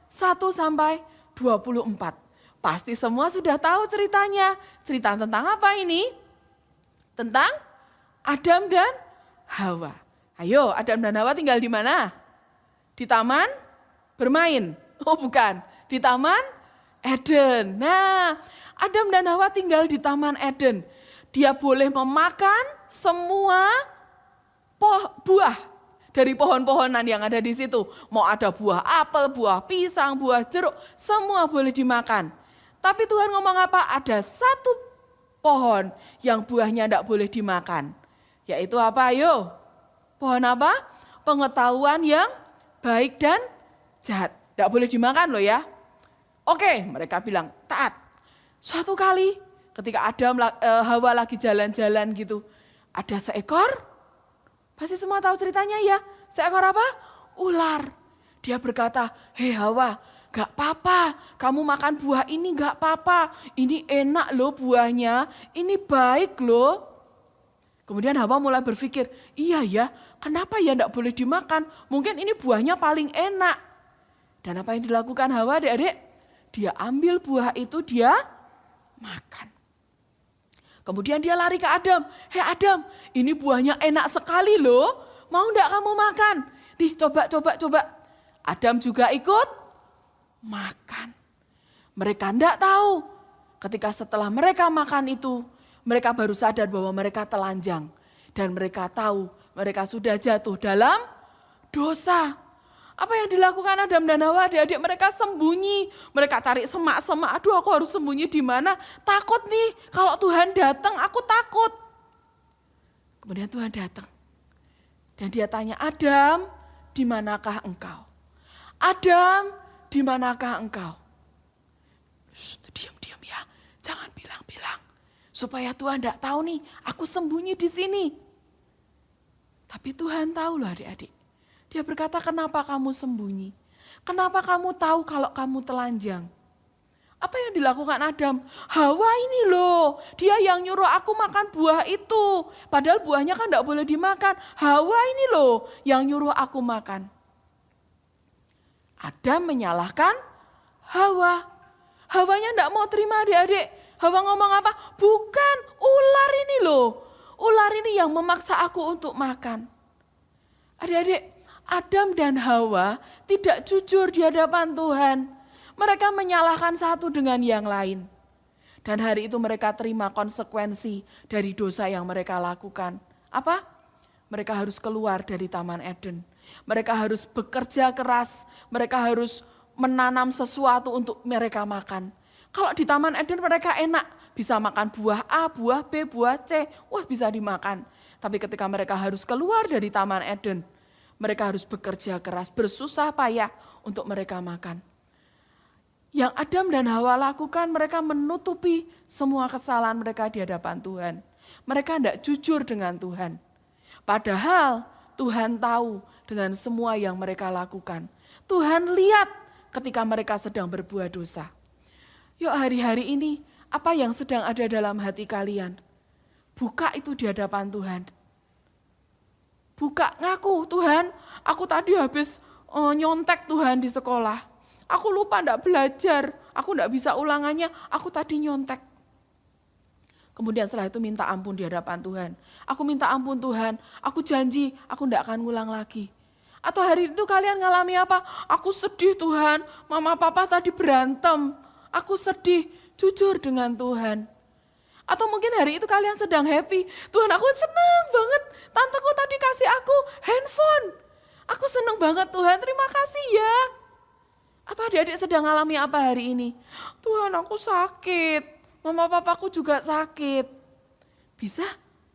1 sampai 24. Pasti semua sudah tahu ceritanya. Cerita tentang apa ini? Tentang Adam dan Hawa. Ayo, Adam dan Hawa tinggal di mana? Di taman bermain. Oh bukan, di taman Eden. Nah, Adam dan Hawa tinggal di taman Eden. Dia boleh memakan semua buah dari pohon-pohonan yang ada di situ. Mau ada buah apel, buah pisang, buah jeruk, semua boleh dimakan. Tapi Tuhan ngomong apa? Ada satu pohon yang buahnya tidak boleh dimakan. Yaitu apa? Ayo, pohon apa? Pengetahuan yang baik dan jahat. Tidak boleh dimakan loh ya. Oke, mereka bilang taat. Suatu kali ketika Hawa lagi jalan-jalan gitu, ada seekor, pasti semua tahu ceritanya ya. Seekor apa? Ular. Dia berkata, hei Hawa, gak apa-apa, kamu makan buah ini gak apa-apa. Ini enak loh buahnya, ini baik loh. Kemudian Hawa mulai berpikir, iya ya, kenapa ya gak boleh dimakan? Mungkin ini buahnya paling enak. Dan apa yang dilakukan Hawa adik-adik? Dia ambil buah itu, dia makan. Kemudian dia lari ke Adam. Hei Adam, ini buahnya enak sekali loh. Mau enggak kamu makan? Nih coba. Adam juga ikut makan. Mereka enggak tahu. Ketika setelah mereka makan itu, mereka baru sadar bahwa mereka telanjang. Dan mereka tahu mereka sudah jatuh dalam dosa. Apa yang dilakukan Adam dan Hawa? Adik-adik mereka sembunyi. Mereka cari semak-semak. Aduh aku harus sembunyi di mana? Takut nih kalau Tuhan datang aku takut. Kemudian Tuhan datang. Dan dia tanya, Adam, di manakah engkau? Adam, di manakah engkau? Diam-diam ya, jangan bilang-bilang. Supaya Tuhan tidak tahu nih, aku sembunyi di sini. Tapi Tuhan tahu loh adik-adik. Dia berkata, kenapa kamu sembunyi? Kenapa kamu tahu kalau kamu telanjang? Apa yang dilakukan Adam? Hawa ini loh, dia yang nyuruh aku makan buah itu. Padahal buahnya kan tidak boleh dimakan. Hawa ini loh yang nyuruh aku makan. Adam menyalahkan Hawa. Hawanya tidak mau terima adik-adik. Hawa ngomong apa? Bukan, ular ini loh. Ular ini yang memaksa aku untuk makan. Adik-adik, Adam dan Hawa tidak jujur di hadapan Tuhan. Mereka menyalahkan satu dengan yang lain. Dan hari itu mereka terima konsekuensi dari dosa yang mereka lakukan. Apa? Mereka harus keluar dari Taman Eden. Mereka harus bekerja keras. Mereka harus menanam sesuatu untuk mereka makan. Kalau di Taman Eden mereka enak. Bisa makan buah A, buah B, buah C. Wah bisa dimakan. Tapi ketika mereka harus keluar dari Taman Eden, mereka harus bekerja keras, bersusah payah untuk mereka makan. Yang Adam dan Hawa lakukan, mereka menutupi semua kesalahan mereka di hadapan Tuhan. Mereka tidak jujur dengan Tuhan. Padahal Tuhan tahu dengan semua yang mereka lakukan. Tuhan lihat ketika mereka sedang berbuat dosa. Yuk hari-hari ini, apa yang sedang ada dalam hati kalian? Buka itu di hadapan Tuhan. Buka, ngaku, Tuhan, aku tadi habis nyontek Tuhan di sekolah. Aku lupa enggak belajar, aku enggak bisa ulangannya, aku tadi nyontek. Kemudian setelah itu minta ampun di hadapan Tuhan. Aku minta ampun Tuhan, aku janji aku enggak akan ngulang lagi. Atau hari itu kalian ngalami apa? Aku sedih Tuhan, mama papa tadi berantem. Aku sedih, jujur dengan Tuhan. Atau mungkin hari itu kalian sedang happy. Tuhan aku senang banget, tanteku tadi kasih aku handphone. Aku senang banget Tuhan, terima kasih ya. Atau adik-adik sedang alami apa hari ini? Tuhan aku sakit, mama papaku juga sakit. Bisa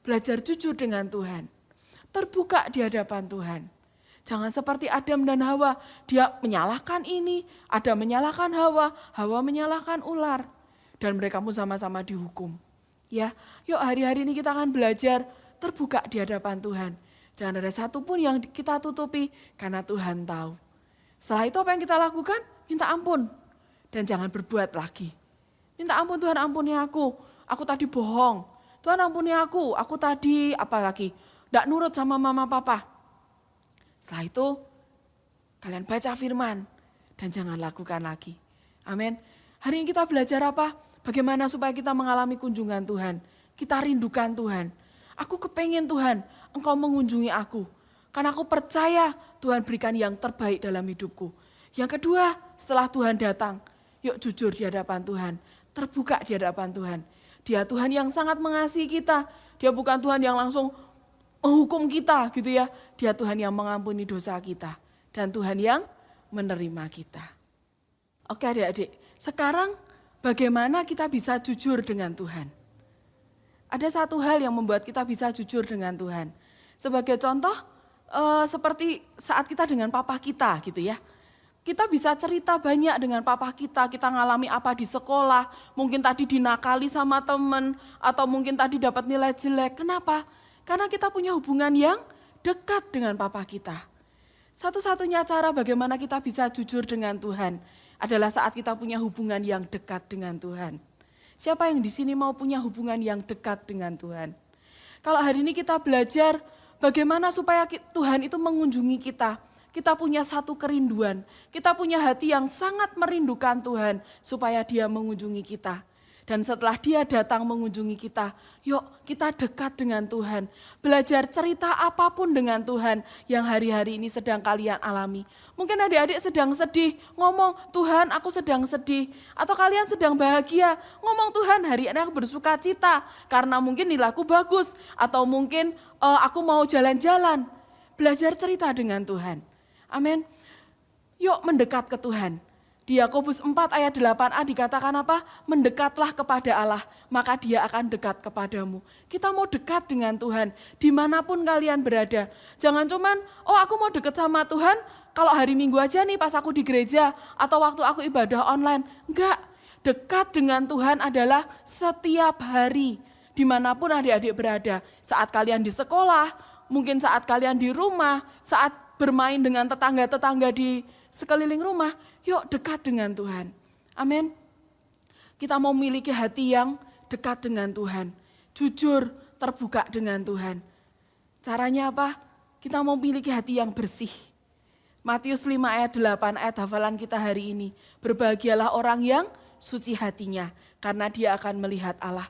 belajar jujur dengan Tuhan. Terbuka di hadapan Tuhan. Jangan seperti Adam dan Hawa, dia menyalahkan ini, Adam menyalahkan Hawa, Hawa menyalahkan ular. Dan mereka pun sama-sama dihukum. Ya, yuk hari-hari ini kita akan belajar terbuka di hadapan Tuhan. Jangan ada satupun yang kita tutupi karena Tuhan tahu. Setelah itu apa yang kita lakukan? Minta ampun. Dan jangan berbuat lagi. Minta ampun Tuhan, ampuni aku tadi bohong. Tuhan ampuni aku tadi apa lagi? Tidak nurut sama mama papa. Setelah itu kalian baca firman. dan jangan lakukan lagi. Amin. Hari ini kita belajar apa? Bagaimana supaya kita mengalami kunjungan Tuhan. Kita rindukan Tuhan. Aku kepengen Tuhan, Engkau mengunjungi aku. Karena aku percaya Tuhan berikan yang terbaik dalam hidupku. Yang kedua, setelah Tuhan datang, yuk jujur di hadapan Tuhan. Terbuka di hadapan Tuhan. Dia Tuhan yang sangat mengasihi kita. Dia bukan Tuhan yang langsung menghukum kita gitu ya. Dia Tuhan yang mengampuni dosa kita. Dan Tuhan yang menerima kita. Oke adik-adik, sekarang bagaimana kita bisa jujur dengan Tuhan? Ada satu hal yang membuat kita bisa jujur dengan Tuhan. Sebagai contoh, seperti saat kita dengan papa kita gitu ya. Kita bisa cerita banyak dengan papa kita ngalami apa di sekolah, mungkin tadi dinakali sama teman, atau mungkin tadi dapat nilai jelek. Kenapa? Karena kita punya hubungan yang dekat dengan papa kita. Satu-satunya cara bagaimana kita bisa jujur dengan Tuhan adalah saat kita punya hubungan yang dekat dengan Tuhan. Siapa yang di sini mau punya hubungan yang dekat dengan Tuhan? Kalau hari ini kita belajar bagaimana supaya Tuhan itu mengunjungi kita. Kita punya satu kerinduan, kita punya hati yang sangat merindukan Tuhan supaya Dia mengunjungi kita. Dan setelah Dia datang mengunjungi kita, yuk kita dekat dengan Tuhan. Belajar cerita apapun dengan Tuhan yang hari-hari ini sedang kalian alami. Mungkin adik-adik sedang sedih, ngomong Tuhan aku sedang sedih. Atau kalian sedang bahagia, ngomong Tuhan hari ini aku bersuka cita. Karena mungkin nilaiku bagus, atau mungkin aku mau jalan-jalan. Belajar cerita dengan Tuhan. Amin. Yuk mendekat ke Tuhan. Di Yakobus 4 ayat 8a dikatakan apa? Mendekatlah kepada Allah, maka Dia akan dekat kepadamu. Kita mau dekat dengan Tuhan, dimanapun kalian berada. Jangan cuman, aku mau dekat sama Tuhan, kalau hari Minggu aja nih pas aku di gereja, atau waktu aku ibadah online. Enggak, dekat dengan Tuhan adalah setiap hari, dimanapun adik-adik berada. Saat kalian di sekolah, mungkin saat kalian di rumah, saat bermain dengan tetangga-tetangga di sekeliling rumah, yuk dekat dengan Tuhan. Amin. Kita mau memiliki hati yang dekat dengan Tuhan. Jujur, terbuka dengan Tuhan. Caranya apa? Kita mau memiliki hati yang bersih. Matius 5 ayat 8 ayat hafalan kita hari ini. Berbahagialah orang yang suci hatinya, karena dia akan melihat Allah.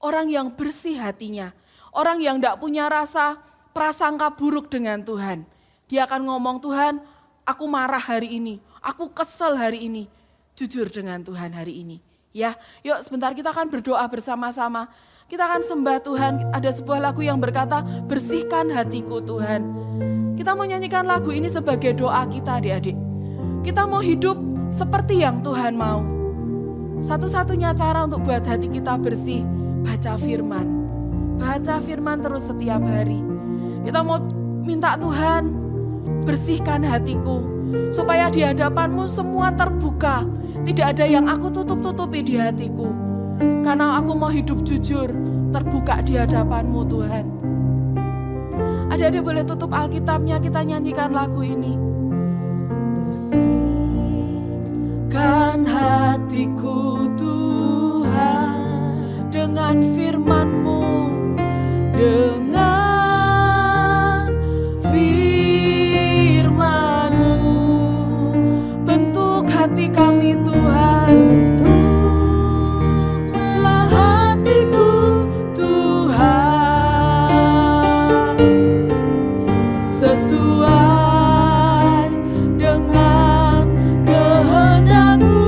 Orang yang bersih hatinya. Orang yang tidak punya rasa prasangka buruk dengan Tuhan. Dia akan ngomong, Tuhan, aku marah hari ini, aku kesel hari ini. Jujur dengan Tuhan hari ini. Ya, yuk sebentar kita akan berdoa bersama-sama. Kita akan sembah Tuhan. Ada sebuah lagu yang berkata, bersihkan hatiku Tuhan. Kita mau nyanyikan lagu ini sebagai doa kita adik-adik. Kita mau hidup seperti yang Tuhan mau. Satu-satunya cara untuk buat hati kita bersih, baca firman. Baca firman terus setiap hari. Kita mau minta Tuhan, bersihkan hatiku, supaya di hadapanmu semua terbuka. Tidak ada yang aku tutup-tutupi di hatiku. Karena aku mau hidup jujur, terbuka di hadapanmu Tuhan. Adik-adik boleh tutup Alkitabnya, kita nyanyikan lagu ini. Bersihkan hatiku Tuhan, dengan firman-Mu, dengan firman-Mu, bentuk hati kami Tuhan, bentuklah hatiku Tuhan, sesuai dengan kehendak-Mu,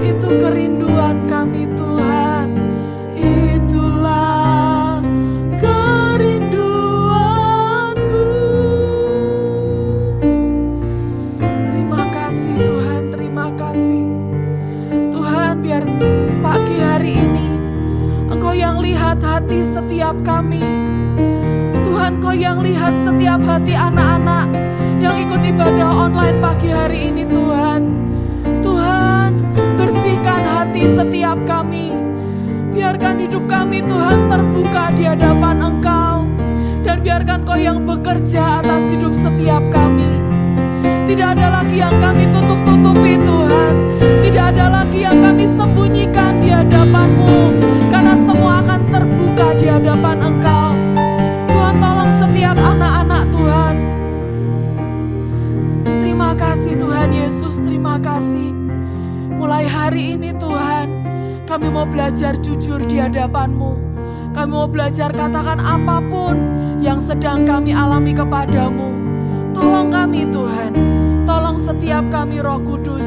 Itu kerinduan kami Tuhan. Itulah kerinduanku. Terima kasih Tuhan, terima kasih. Tuhan, biar pagi hari ini Engkau yang lihat hati setiap kami. Tuhan, Kau yang lihat setiap hati anak-anak yang ikut ibadah online pagi hari ini Tuhan. Tuhan, bersihkan hati setiap kami. Biarkan hidup kami Tuhan terbuka di hadapan Engkau. Dan biarkan Kau yang bekerja atas hidup setiap kami. Tidak ada lagi yang kami tutup-tutupi Tuhan. Tidak ada lagi yang kami sembunyikan di hadapan-Mu. Karena semua akan terbuka di hadapan Engkau. Tuhan, tolong setiap anak-anak Tuhan. Terima kasih Tuhan Yesus, terima kasih. Mulai hari ini Tuhan, kami mau belajar jujur di hadapan-Mu. Kami mau belajar katakan apapun yang sedang kami alami kepadamu. Tolong kami Tuhan, tolong setiap kami Roh Kudus.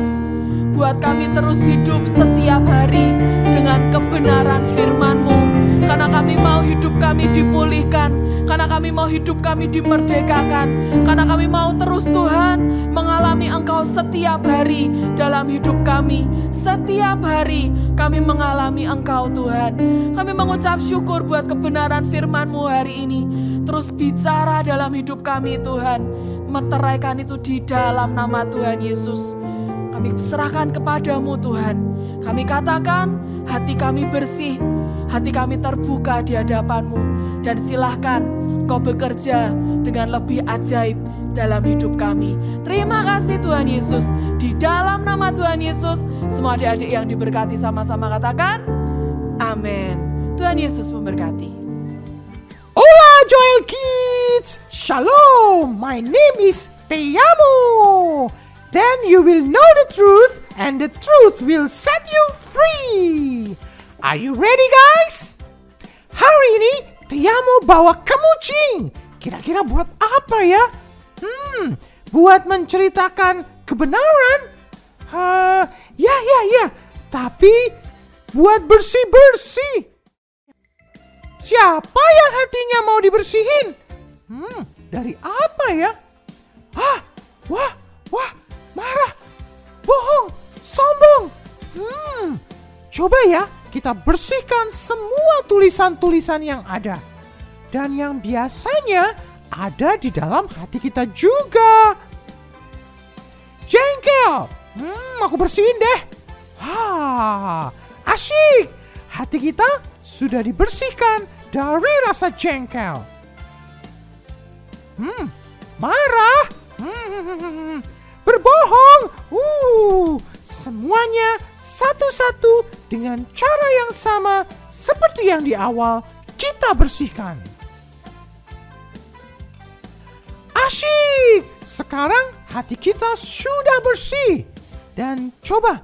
Buat kami terus hidup setiap hari dengan kebenaran firman-Mu. Karena kami mau hidup kami dipulihkan. Karena kami mau hidup kami dimerdekakan. Karena kami mau terus Tuhan mengalami Engkau setiap hari dalam hidup kami. Setiap hari kami mengalami Engkau Tuhan. Kami mengucap syukur buat kebenaran firman-Mu hari ini. Terus bicara dalam hidup kami Tuhan. Meteraikan itu di dalam nama Tuhan Yesus. Kami serahkan kepadamu Tuhan. Kami katakan hati kami bersih, hati kami terbuka di hadapan-Mu. Dan silahkan Kau bekerja dengan lebih ajaib dalam hidup kami. Terima kasih Tuhan Yesus. Di dalam nama Tuhan Yesus, semua adik-adik yang diberkati sama-sama katakan, amin. Tuhan Yesus memberkati. Hola Joel Kids! Shalom! My name is Te Amo! Then you will know the truth and the truth will set you free. Are you ready guys? Hari ini Te Amo bawa kemucing. Kira-kira buat apa ya? Buat menceritakan kebenaran? Ya. Tapi buat bersih-bersih. Siapa yang hatinya mau dibersihin? Dari apa ya? Wah, marah, bohong, sombong. Coba ya kita bersihkan semua tulisan-tulisan yang ada. Dan yang biasanya ada di dalam hati kita juga. Jengkel, aku bersihin deh. Asyik. Hati kita sudah dibersihkan dari rasa jengkel. Marah. Berbohong. Semuanya satu-satu dengan cara yang sama seperti yang di awal kita bersihkan. Asyik. Sekarang hati kita sudah bersih. Dan coba,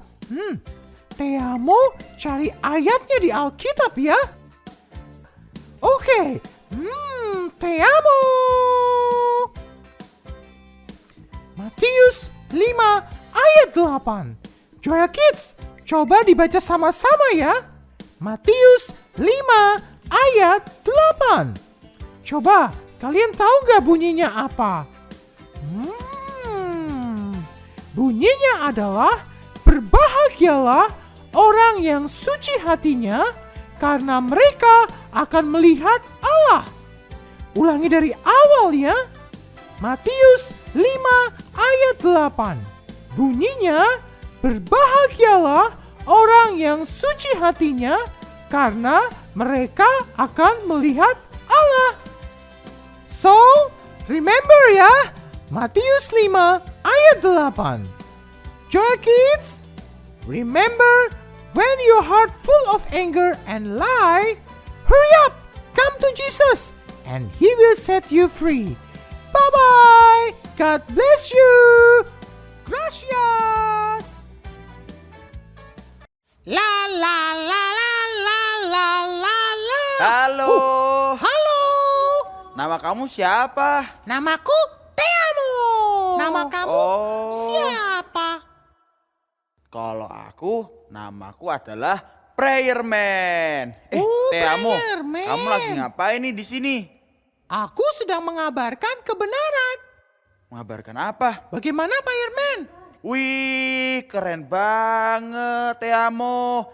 Te Amo cari ayatnya di Alkitab ya. Oke, Te Amo. Matius 5 ayat 8. Joel Kids, coba dibaca sama-sama ya. Matius 5 ayat 8. Coba, kalian tahu gak bunyinya apa? Bunyinya adalah, berbahagialah orang yang suci hatinya, karena mereka akan melihat Allah. Ulangi dari awal ya. Matius 5 ayat 8. Bunyinya, berbahagialah orang yang suci hatinya, karena mereka akan melihat Allah. So, remember ya, Matius 5 ayat 8. Joel Kids, remember, when your heart full of anger and lie, hurry up, come to Jesus, and He will set you free. Bye-bye. God bless you. Gracias. La la la la la la la la. Halo. Halo. Nama kamu siapa? Namaku Te Amo. Nama kamu siapa? Kalau aku, namaku adalah Prayer Man. Teamo, Prayer Man. kamu lagi ngapain nih di sini? Aku sedang mengabarkan kebenaran. Mengabarkan apa? Bagaimana Pak Irman? Wih, keren banget Teamo.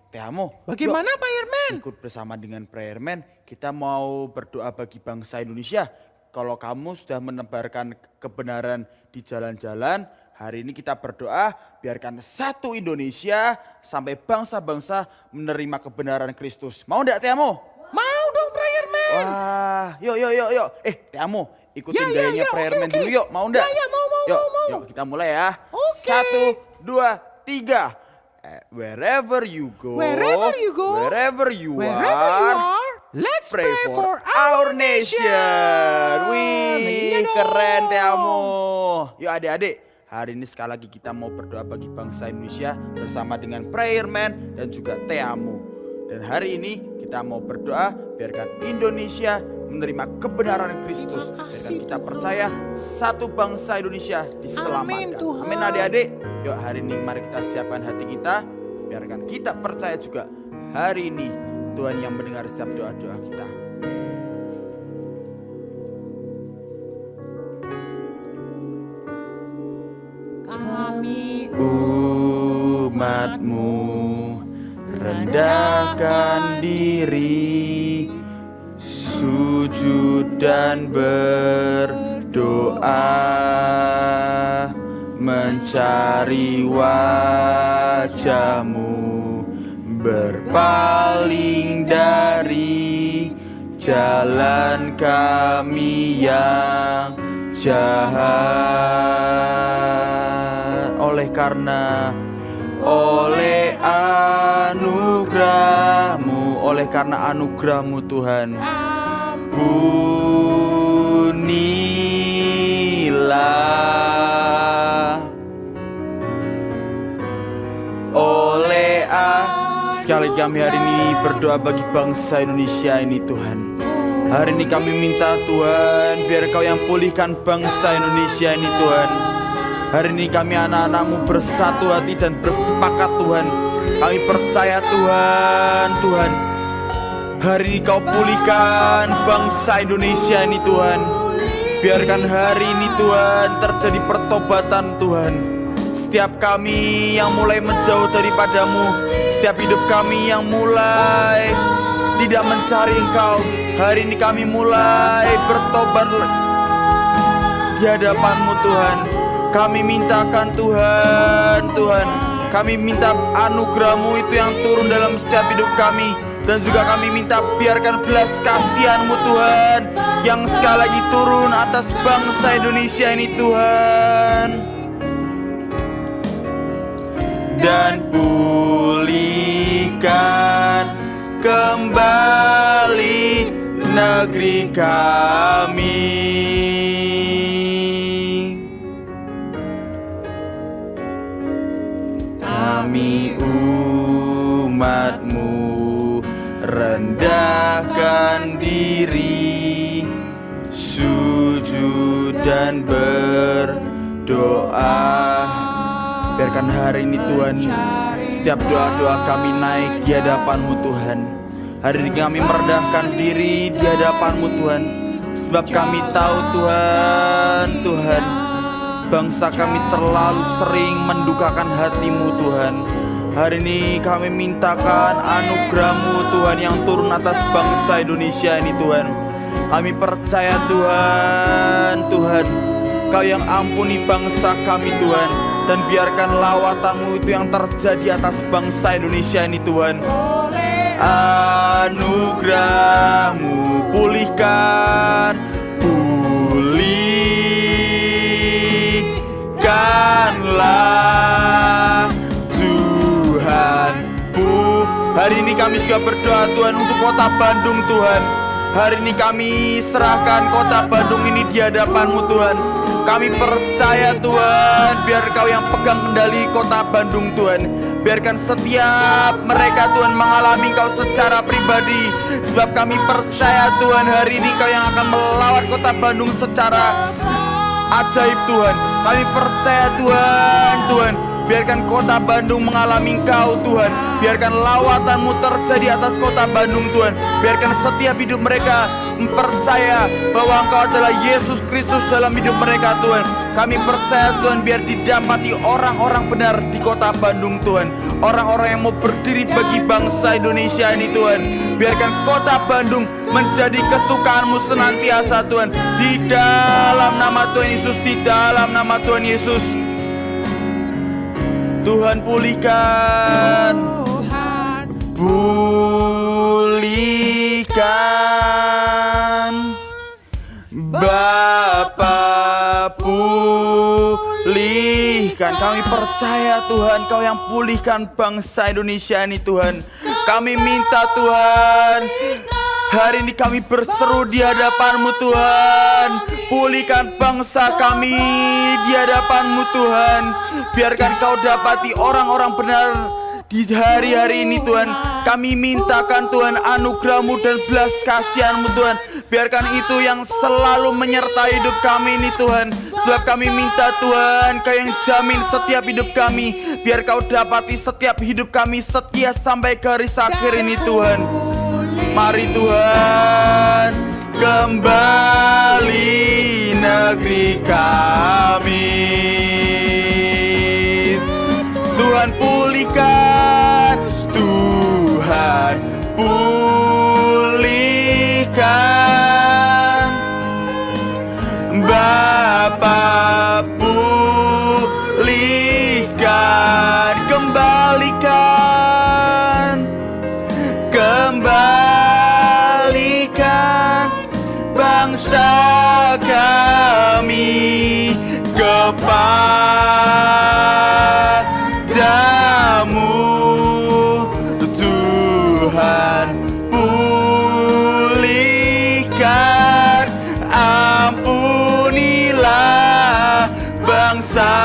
Teamo, Bagaimana Pak Irman? ikut bersama dengan Prayer Man. Kita mau berdoa bagi bangsa Indonesia. Kalau kamu sudah menebarkan kebenaran di jalan-jalan, hari ini kita berdoa biarkan satu Indonesia sampai bangsa-bangsa menerima kebenaran Kristus. Mau enggak Teamo? Mau dong Pak Irman. Wah, yuk. Teamo, ikutin gayanya Prayer Man dulu yuk. Mau enggak? Ya, mau. Yuk kita mulai ya. Oke. 1, 2, 3. Wherever you go, Wherever you go, wherever you Wherever you are, are, let's pray for our nation. Wih, Iya dong. keren Teamo. Yuk adik-adik, hari ini sekali lagi kita mau berdoa bagi bangsa Indonesia bersama dengan Prayer Man dan juga Teamo. Dan hari ini kita mau berdoa biarkan Indonesia menerima kebenaran Kristus. Biarkan kita percaya satu bangsa Indonesia diselamatkan. Amin, Tuhan. Amin adik-adik. Yuk hari ini mari kita siapkan hati kita. Biarkan kita percaya juga hari ini Tuhan yang mendengar setiap doa-doa kita. Kami Umatmu rendahkan diri, sujud dan berdoa, mencari wajah-Mu, berpaling dari jalan kami yang jahat. Oleh karena anugerah-Mu Tuhan, ampunilah. Sekali kami hari ini berdoa bagi bangsa Indonesia ini Tuhan. Hari ini kami minta Tuhan, biar Kau yang pulihkan bangsa Indonesia ini Tuhan. Hari ini kami anak-anak-Mu bersatu hati dan bersepakat Tuhan. Kami percaya Tuhan. Hari ini Kau pulihkan bangsa Indonesia ini Tuhan. Biarkan hari ini Tuhan terjadi pertobatan Tuhan. Setiap kami yang mulai menjauh daripada-Mu, setiap hidup kami yang mulai tidak mencari Engkau, hari ini kami mulai bertobat di hadapan-Mu Tuhan. Kami mintakan Tuhan, kami minta anugerah-Mu itu yang turun dalam setiap hidup kami. Dan juga kami minta biarkan belas kasihan-Mu Tuhan yang sekali lagi turun atas bangsa Indonesia ini Tuhan. Dan pulihkan kembali negeri kami. Kami umat-Mu rendahkan diri, sujud dan berdoa. Biarkan hari ini Tuhan, setiap doa-doa kami naik di hadapan-Mu Tuhan. Hari ini kami merendahkan diri di hadapan-Mu Tuhan. Sebab kami tahu Tuhan, bangsa kami terlalu sering mendukakan hati-Mu Tuhan. Hari ini kami mintakan anugerah-Mu Tuhan yang turun atas bangsa Indonesia ini Tuhan. Kami percaya Tuhan, Kau yang ampuni bangsa kami Tuhan. Dan biarkan lawatan-Mu itu yang terjadi atas bangsa Indonesia ini Tuhan. Anugerah-Mu pulihkanlah Tuhan. Hari ini kami juga berdoa Tuhan untuk kota Bandung Tuhan. Hari ini kami serahkan kota Bandung ini di hadapan-Mu Tuhan. Kami percaya Tuhan, biar Kau yang pegang kendali kota Bandung Tuhan. Biarkan setiap mereka Tuhan mengalami Kau secara pribadi. Sebab kami percaya Tuhan, hari ini Kau yang akan melawat kota Bandung secara ajaib Tuhan. Kami percaya Tuhan, Biarkan kota Bandung mengalami Engkau Tuhan. Biarkan lawatan-Mu terjadi atas kota Bandung Tuhan. Biarkan setiap hidup mereka percaya bahwa Engkau adalah Yesus Kristus dalam hidup mereka Tuhan. Kami percaya Tuhan, biar didapati orang-orang benar di kota Bandung Tuhan. Orang-orang yang mau berdiri bagi bangsa Indonesia ini Tuhan. Biarkan kota Bandung menjadi kesukaan-Mu senantiasa Tuhan. Di dalam nama Tuhan Yesus, di dalam nama Tuhan Yesus. Tuhan pulihkan, pulihkan, Bapa pulihkan. Kami percaya Tuhan, Kau yang pulihkan bangsa Indonesia ini Tuhan. Kami minta Tuhan, hari ini kami berseru di hadapan-Mu Tuhan. Pulihkan bangsa kami di hadapan-Mu Tuhan. Biarkan Kau dapati orang-orang benar di hari-hari ini Tuhan. Kami mintakan Tuhan anugerah-Mu dan belas kasihan-Mu Tuhan. Biarkan itu yang selalu menyertai hidup kami ini Tuhan. Sebab kami minta Tuhan, Kau yang jamin setiap hidup kami. Biar Kau dapati setiap hidup kami setia sampai garis akhir ini Tuhan. Mari Tuhan, kembali negeri kami. Tuhan pulihkan, Tuhan pulihkan, Bapa pulihkan, kembalikan, kembalikan bangsa kami kepadamu Tuhan. Pulihkan, ampunilah bangsa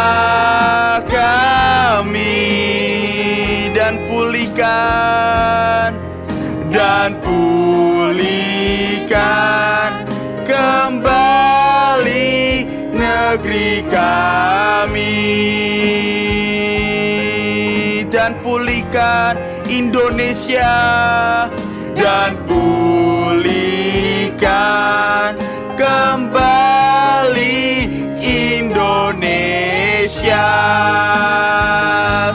kami, dan pulihkan kembali negeri kami, dan pulihkan Indonesia, dan pulihkan kembali Indonesia.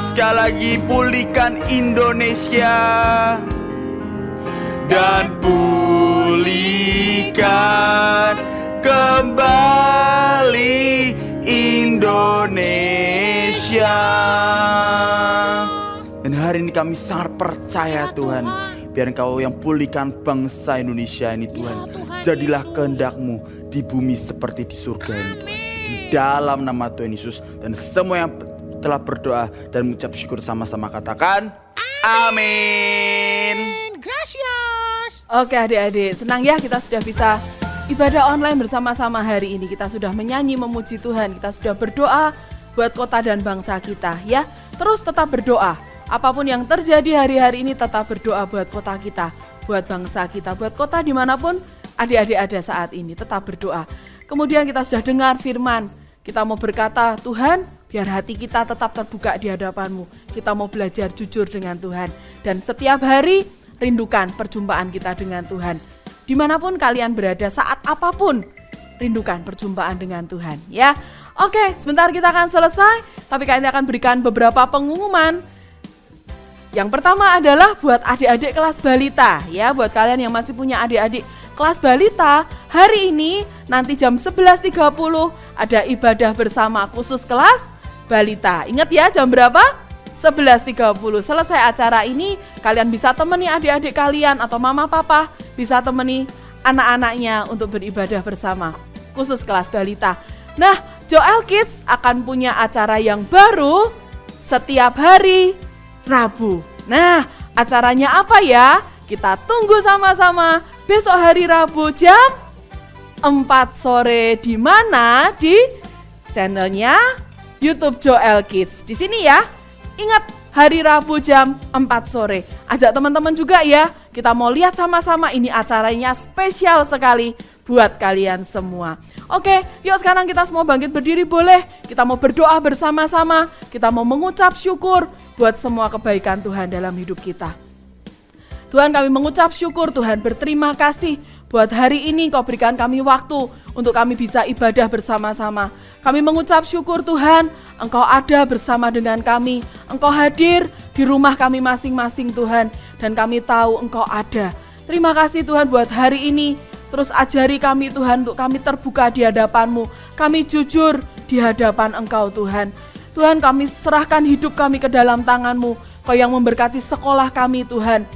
Sekali lagi, pulihkan Indonesia, dan pulihkan kembali Indonesia. Dan hari ini kami sangat percaya Tuhan, biar Engkau yang pulihkan bangsa Indonesia ini Tuhan. Jadilah kehendak-Mu di bumi seperti di surga ini Tuhan. Di dalam nama Tuhan Yesus, dan semua yang telah berdoa dan mengucap syukur sama-sama katakan amin. Gracias. Oke adik-adik, senang ya kita sudah bisa ibadah online bersama-sama hari ini. Kita sudah menyanyi memuji Tuhan, kita sudah berdoa buat kota dan bangsa kita ya. Terus tetap berdoa, apapun yang terjadi hari-hari ini tetap berdoa buat kota kita, buat bangsa kita, buat kota dimanapun adik-adik ada saat ini, tetap berdoa. Kemudian kita sudah dengar firman, kita mau berkata, Tuhan biar hati kita tetap terbuka di hadapan-Mu. Kita mau belajar jujur dengan Tuhan, dan setiap hari rindukan perjumpaan kita dengan Tuhan. Dimanapun kalian berada, saat apapun, rindukan perjumpaan dengan Tuhan ya. Oke, sebentar kita akan selesai, tapi kalian akan berikan beberapa pengumuman. Yang pertama adalah buat adik-adik kelas balita ya, buat kalian yang masih punya adik-adik kelas balita, hari ini nanti jam 11.30 ada ibadah bersama khusus kelas balita. Ingat ya, jam berapa? 11.30. Selesai acara ini, kalian bisa temani adik-adik kalian atau mama papa bisa temani anak-anaknya untuk beribadah bersama khusus kelas balita. Nah, Joel Kids akan punya acara yang baru setiap hari Rabu. Nah, acaranya apa ya? Kita tunggu sama-sama besok hari Rabu jam 4 sore di mana? Di channelnya YouTube Joel Kids. Di sini ya. Ingat, hari Rabu jam 4 sore. Ajak teman-teman juga ya. Kita mau lihat sama-sama, ini acaranya spesial sekali buat kalian semua. Oke, yuk sekarang kita semua bangkit berdiri boleh. Kita mau berdoa bersama-sama. Kita mau mengucap syukur buat semua kebaikan Tuhan dalam hidup kita. Tuhan, kami mengucap syukur, Tuhan, berterima kasih buat hari ini Kau berikan kami waktu untuk kami bisa ibadah bersama-sama. Kami mengucap syukur Tuhan, Engkau ada bersama dengan kami. Engkau hadir di rumah kami masing-masing Tuhan, dan kami tahu Engkau ada. Terima kasih Tuhan buat hari ini. Terus ajari kami Tuhan untuk kami terbuka di hadapan-Mu. Kami jujur di hadapan Engkau Tuhan. Tuhan, kami serahkan hidup kami ke dalam tangan-Mu. Kau yang memberkati sekolah kami Tuhan.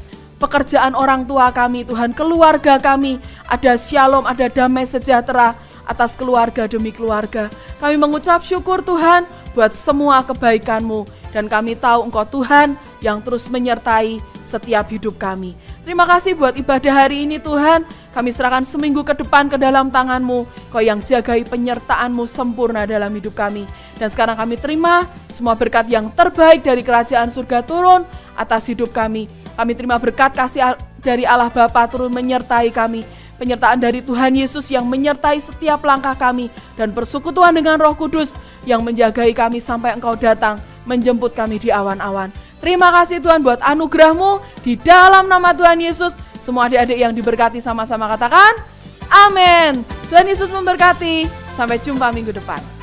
Pekerjaan orang tua kami Tuhan, keluarga kami. Ada shalom, ada damai sejahtera atas keluarga demi keluarga. Kami mengucap syukur Tuhan buat semua kebaikan-Mu. Dan kami tahu Engkau Tuhan yang terus menyertai setiap hidup kami. Terima kasih buat ibadah hari ini Tuhan. Kami serahkan seminggu ke depan ke dalam tangan-Mu. Kau yang jagai penyertaan-Mu sempurna dalam hidup kami. Dan sekarang kami terima semua berkat yang terbaik dari kerajaan surga turun atas hidup kami. Kami terima berkat kasih dari Allah Bapa turun menyertai kami. Penyertaan dari Tuhan Yesus yang menyertai setiap langkah kami. Dan persekutuan dengan Roh Kudus yang menjagai kami sampai Engkau datang menjemput kami di awan-awan. Terima kasih Tuhan buat anugerah-Mu di dalam nama Tuhan Yesus. Semua adik-adik yang diberkati sama-sama katakan, amin. Tuhan Yesus memberkati. Sampai jumpa minggu depan.